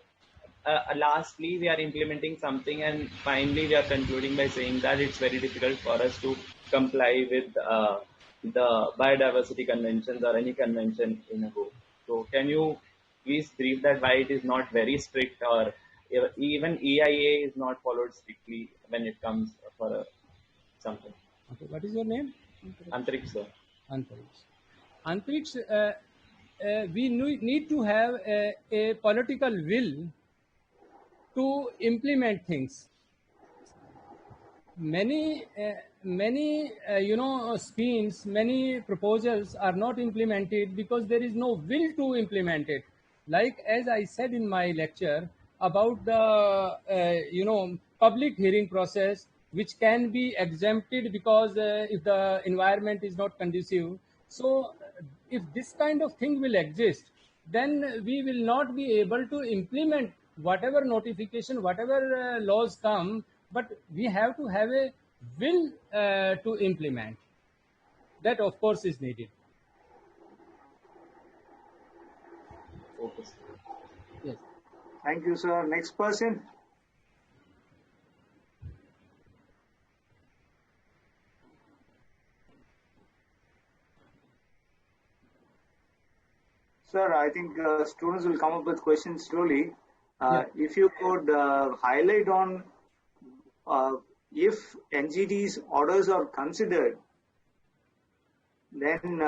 lastly, we are implementing something, and finally we are concluding by saying that it's very difficult for us to comply with the biodiversity conventions or any convention in a go. So can you please brief that why it is not very strict, or even EIA is not followed strictly when it comes for something? Okay. What is your name? Antriksh, sir. Antriksh, we need to have a political will to implement things. Many many schemes, many proposals are not implemented because there is no will to implement it. Like as I said in my lecture about the public hearing process, which can be exempted because if the environment is not conducive. So if this kind of thing will exist, then we will not be able to implement whatever notification, whatever laws come, but we have to have a will to implement. That, of course, is needed. Okay. Yes. Thank you, sir. Next person. Sir, I think students will come up with questions slowly. Yeah. If you could highlight on if NGT's orders are considered, then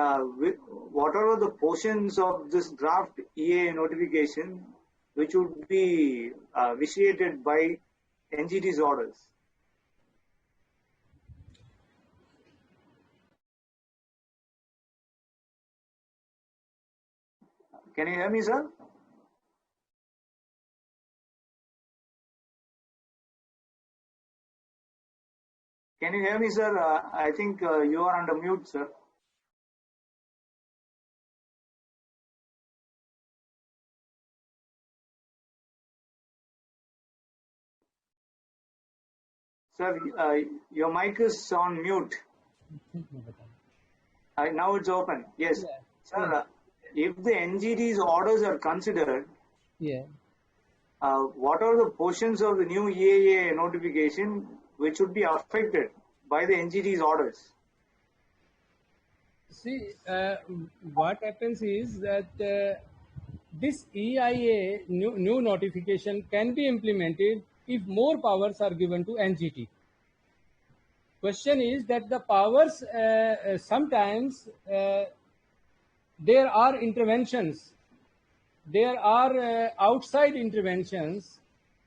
what are the portions of this draft EA notification which would be vitiated by NGT's orders? Can you hear me, sir? Can you hear me, sir? I think you are under mute, sir. Sir, your mic is on mute. Now it's open. Yes. Yeah. Sir, if the NGT's orders are considered, Yeah. what are the portions of the new EAA notification which would be affected by the NGT's orders? See, what happens is that this EIA new notification can be implemented if more powers are given to NGT. Question is that the powers sometimes there are interventions, there are outside interventions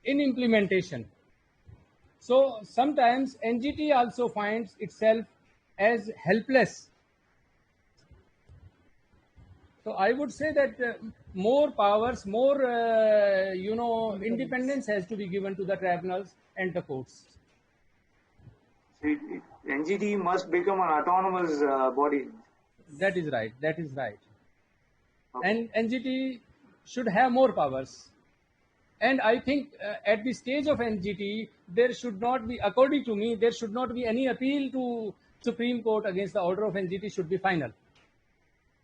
in implementation. So sometimes NGT also finds itself as helpless. So I would say that more powers, more independence has to be given to the tribunals and the courts. So NGT must become an autonomous body. That is right. That is right. Okay. And NGT should have more powers. And I think at the stage of NGT, there should not be, according to me, there should not be any appeal to Supreme Court against the order of NGT should be final.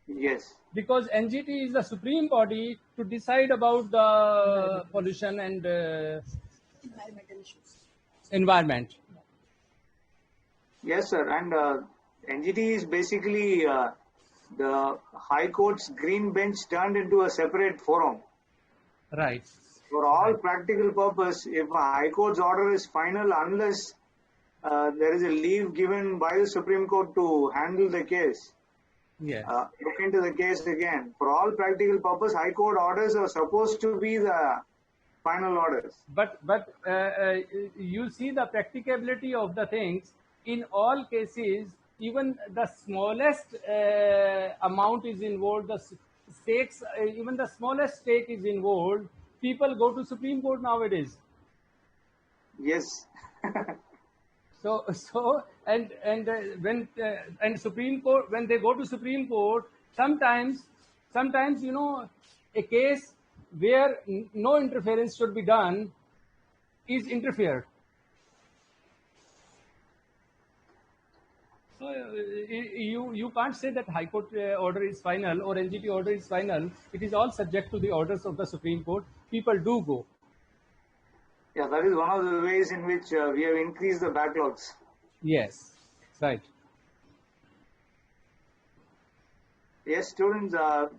Yes. Because NGT is the supreme body to decide about the pollution and Environmental issues. environment. Yes, sir. And NGT is basically the High Court's green bench turned into a separate forum. Right. For all practical purpose, if a High Court's order is final, unless there is a leave given by the Supreme Court to handle the case, Yes. look into the case again. For all practical purpose, High Court orders are supposed to be the final orders. But you see the practicability of the things. In all cases, even the smallest amount is involved, the stakes, even the smallest stake is involved. People go to Supreme Court nowadays. Yes. So and when and Supreme Court, when they go to Supreme Court, sometimes a case where no interference should be done is interfered. So you can't say that High Court order is final or NGT order is final. It is all subject to the orders of the Supreme Court. People do go. Yeah, that is one of the ways in which we have increased the backlogs. Yes, right. Yes, students, are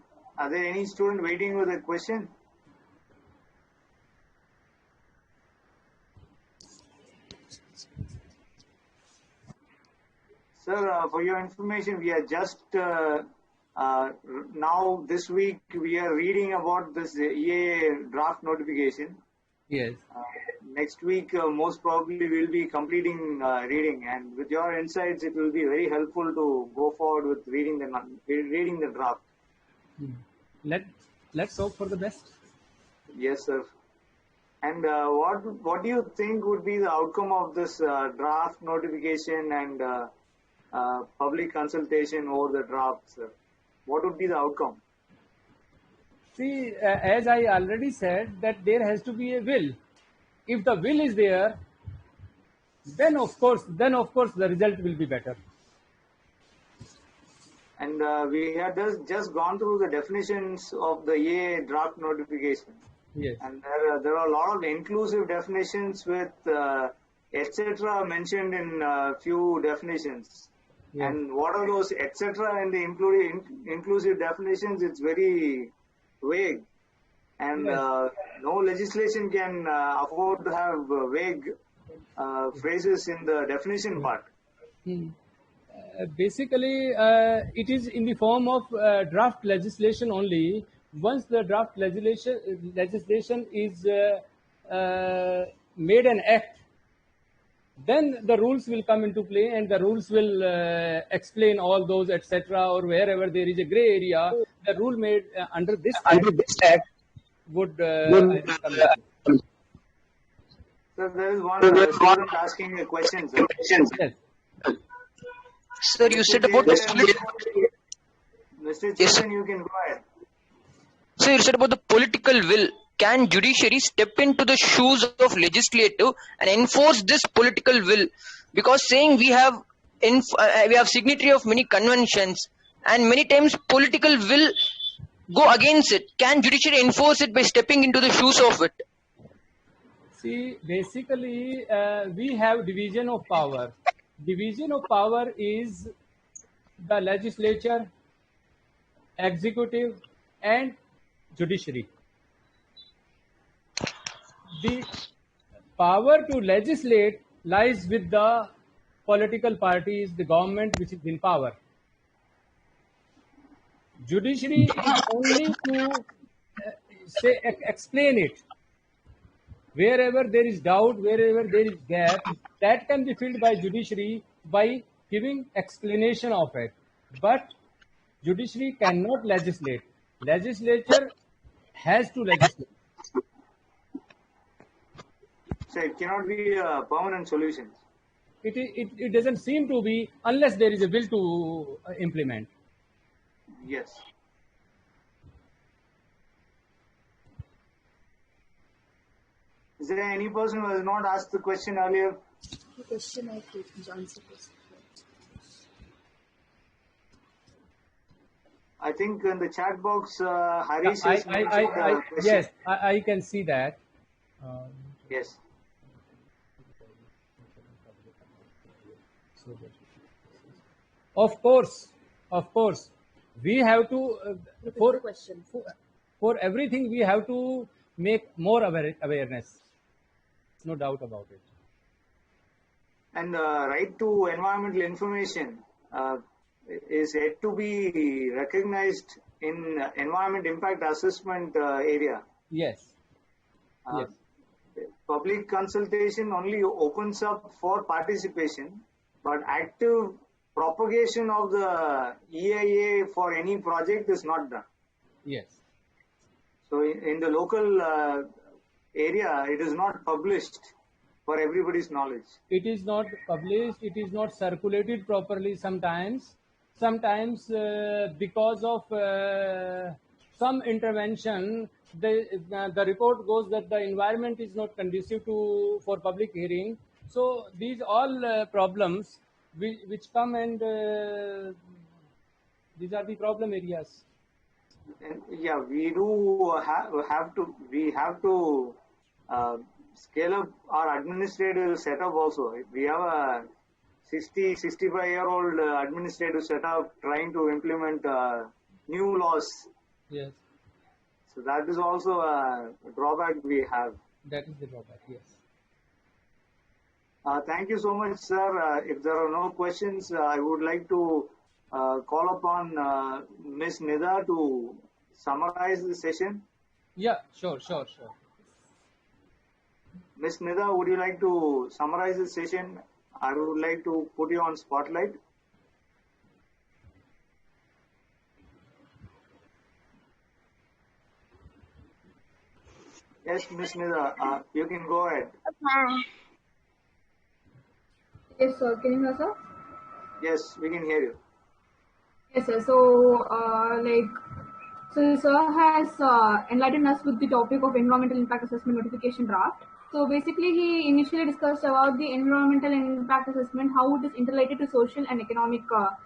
there any student waiting with a question? Sir, for your information, we are just now this week we are reading about this EAA draft notification. Yes. next week, most probably we'll be completing reading, and with your insights, it will be very helpful to go forward with reading the draft. Let let's hope for the best. Yes, sir. And what do you think would be the outcome of this draft notification and public consultation over the draft, sir? What would be the outcome? See, as I already said, that there has to be a will. If the will is there, then of course the result will be better. And we had just gone through the definitions of the EA draft notification. Yes. And there are a lot of inclusive definitions with etc. mentioned in few definitions. Yes. And what are those etc. in the inclusive definitions? It's very vague. And Yes. no legislation can afford to have vague phrases in the definition part. Basically, it is in the form of draft legislation only. Once the draft legislation is made an act, then the rules will come into play, and the rules will explain all those etc. Or wherever there is a gray area, the rule made under this act would I think, come into play. So there is one student asking a question, sir. Yes. Sir, you said about Mr. Yes. Chetan, you can go ahead. so you said about the political will. Can judiciary step into the shoes of legislative and enforce this political will? Because saying we have signatory of many conventions, and many times political will go against it. Can judiciary enforce it by stepping into the shoes of it? See, basically, we have division of power. Division of power is the legislature, executive, and judiciary. The power to legislate lies with the political parties, the government which is in power. Judiciary is only to explain it. Wherever there is doubt, wherever there is gap, that can be filled by judiciary by giving explanation of it. But judiciary cannot legislate. Legislature has to legislate. So it cannot be a permanent solution. It doesn't seem to be unless there is a will to implement. Yes. Is there any person who has not asked the question earlier? The question I gave answer was. I think in the chat box, Harish has mentioned the question. Yes, I can see that. Yes. Of course, we have to For question. for everything we have to make more awareness. No doubt about it. And right to environmental information is yet to be recognized in environment impact assessment area. Yes. Uh, Yes. Public consultation only opens up for participation, but active propagation of the EIA for any project is not done. Yes. So in the local area, it is not published for everybody's knowledge. It is not published. It is not circulated properly sometimes. Sometimes because of some intervention, the report goes that the environment is not conducive for public hearing. So these all problems which come, and these are the problem areas. And yeah, we do have to scale up our administrative setup also. We have a 65-year-old administrative setup trying to implement new laws. Yes, So that is also a drawback we have. that is the drawback. Yes. Thank you so much, sir. If there are no questions, I would like to call upon Ms. Nida to summarize the session. Yeah, sure. Ms. Nida, would you like to summarize this session? I would like to put you on spotlight. Yes, Ms. Nida, you can go ahead. Yes, sir. Can you hear, sir? Yes, we can hear you. Yes, sir. So, sir has enlightened us with the topic of environmental impact assessment notification draft. So, basically, he initially discussed about the environmental impact assessment, how it is interrelated to social and economic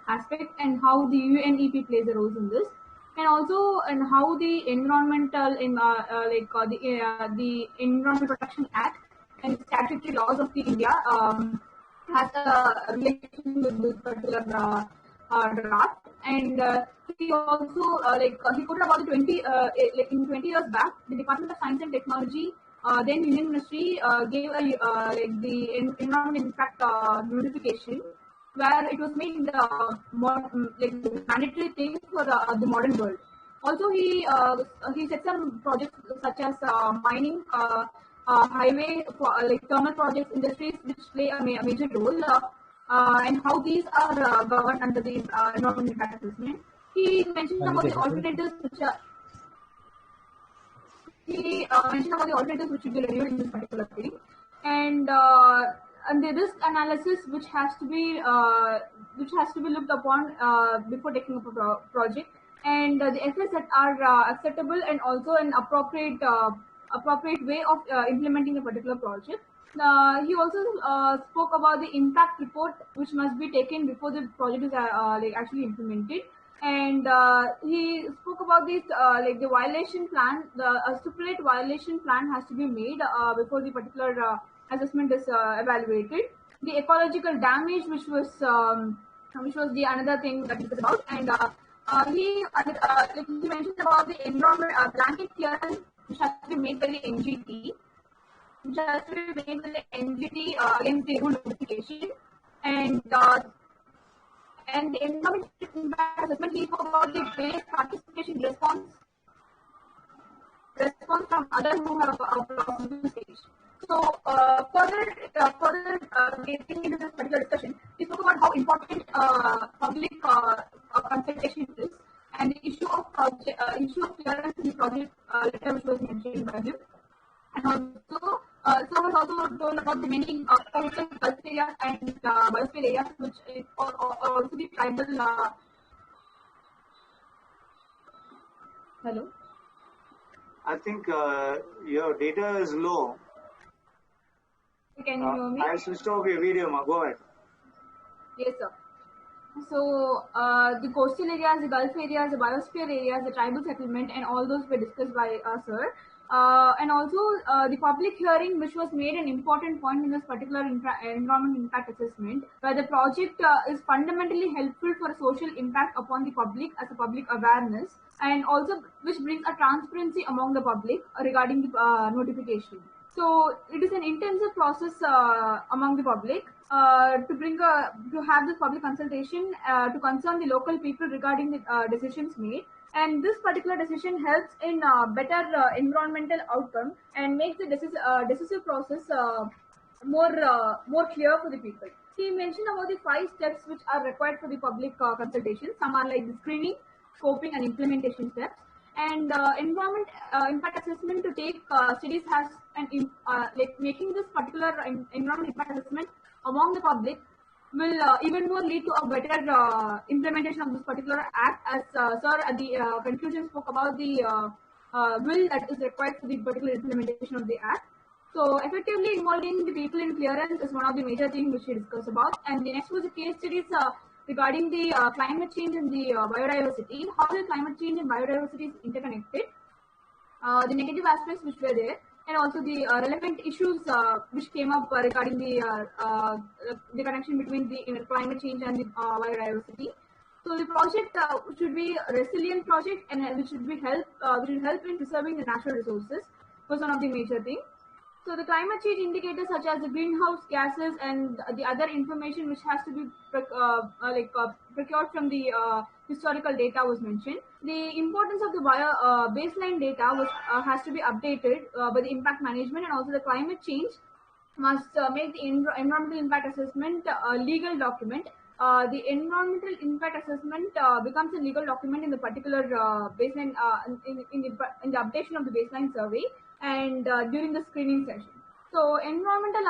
aspect, and how the UNEP plays a role in this, and also and how the environmental the Environmental Protection Act and statutory laws of the India has a relation with this particular draft. And he also he quoted about the 20 in 20 years back, the Department of Science and Technology, then Union Ministry, gave a the environmental impact notification, where it was made mandatory thing for the modern world. Also, he set some projects such as mining, highway, thermal projects, industries which play a major role, and how these are governed under the environmental impact assessment. He mentioned about the alternatives which are which should be reviewed in this particular thing, and the risk analysis which has to be looked upon before taking up a project, and the efforts that are acceptable and also an appropriate way of implementing a particular project. He also spoke about the impact report which must be taken before the project is actually implemented, and he spoke about this the violation plan. The stipulate violation plan has to be made before the particular assessment is evaluated. The ecological damage, which was the another thing that he was about, and he mentioned about the environment blanket clearance which has to be made by the NGT, which has to be made by the NGT against the rule notification, and the environmental impact assessment. He spoke about the various participation response from others who have crossed the stage. So further getting into this particular discussion, we spoke about how important public consultation is, and the issue of clearance in the project letter which was mentioned by him. And also, was also told about the many coastal gulf areas and biosphere areas, which are also the tribal. Hello. I think your data is low. Can you hear me? I'll switch off your video, ma. Go ahead. Yes, sir. So the coastal areas, the Gulf areas, the biosphere areas, the tribal settlement, and all those were discussed by us, sir. And also the public hearing, which was made an important point in this particular environmental impact assessment, where the project is fundamentally helpful for social impact upon the public as a public awareness, and also which brings a transparency among the public regarding the notification. So it is an intensive process among the public to have this public consultation to concern the local people regarding the decisions made, and this particular decision helps in better environmental outcome and makes the decisive process more clear for the people. He mentioned about the 5 steps which are required for the public consultation. Some are like the screening, scoping, and implementation steps. And environment impact assessment to take studies has an making this particular environment impact assessment among the public will even more lead to a better implementation of this particular act, as sir at the conclusion spoke about the will that is required for the particular implementation of the act. So effectively involving the people in clearance is one of the major things which we discussed about. And the next was the case studies regarding the climate change and the biodiversity, how the climate change and biodiversity is interconnected, the negative aspects which were there, and also the relevant issues which came up regarding the connection between the climate change and the biodiversity. So the project should be a resilient project, and which should help in preserving the natural resources was one of the major things. So the climate change indicators such as the greenhouse gases and the other information which has to be procured from the historical data was mentioned. The importance of the baseline data has to be updated by the impact management, and also the climate change must make the environmental impact assessment a legal document. The environmental impact assessment becomes a legal document in the particular baseline in the updation of the baseline survey and during the screening session. So environmental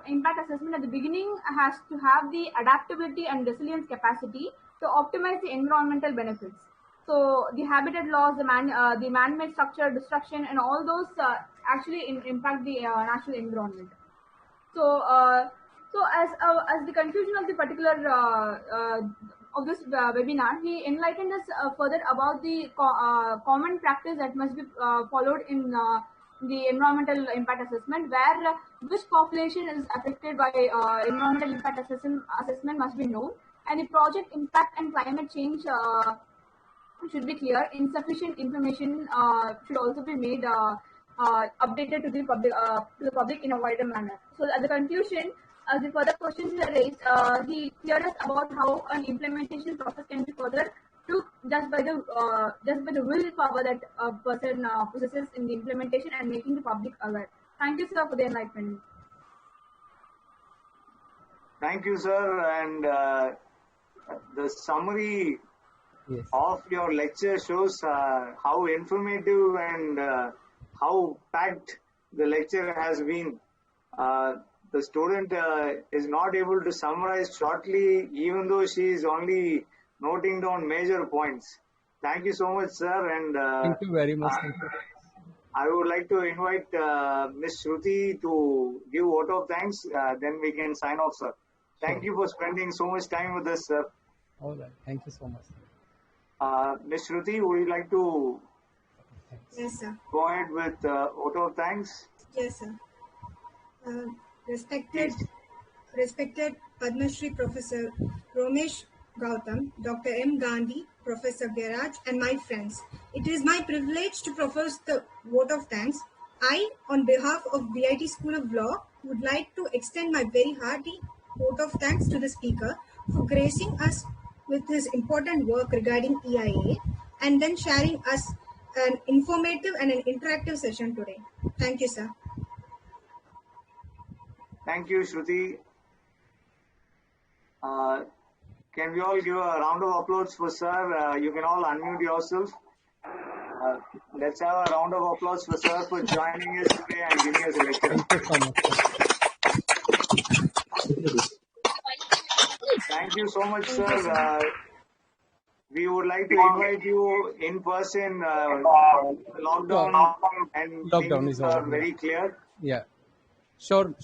impact assessment at the beginning has to have the adaptability and resilience capacity to optimize the environmental benefits. So the habitat loss, the man-made structure destruction, and all those actually impact the natural environment. So, as the conclusion of the particular of this webinar, he enlightened us further about the common practice that must be followed in the environmental impact assessment, where which population is affected by environmental impact assessment must be known, and the project impact and climate change should be clear. Insufficient information should also be made updated to the public in a wider manner. So at the conclusion, as the further questions were raised, he cleared us about how an implementation process can be further to just by the willpower that a person possesses in the implementation and making the public aware. Thank you, sir, for the enlightenment. Thank you, sir. And the summary of your lecture shows how informative and how packed the lecture has been. The student is not able to summarize shortly, even though she is only noting down major points. Thank you so much, sir. And thank you very much. I would like to invite Ms. Shruti to give vote of thanks. Then we can sign off, sir. Thank you for spending so much time with us, sir. All right. Thank you so much. Ms. Shruti, would you like to Yes, sir. go ahead with vote of thanks? Yes, sir. Respected Padma Shri Professor Romesh Gautam, Dr. M. Gandhi, Professor Geraj, and my friends, it is my privilege to propose the vote of thanks. I, on behalf of BIT School of Law, would like to extend my very hearty vote of thanks to the speaker for gracing us with his important work regarding EIA and then sharing us an informative and an interactive session today. Thank you, sir. Thank you, Shruti. Can we all give a round of applause for sir? You can all unmute yourself. Let's have a round of applause for sir for joining us today and giving us a lecture. Thank you so much. Thank you so much, sir. We would like to invite you in person. Lockdown and things is are over. very clear. Yeah, surely.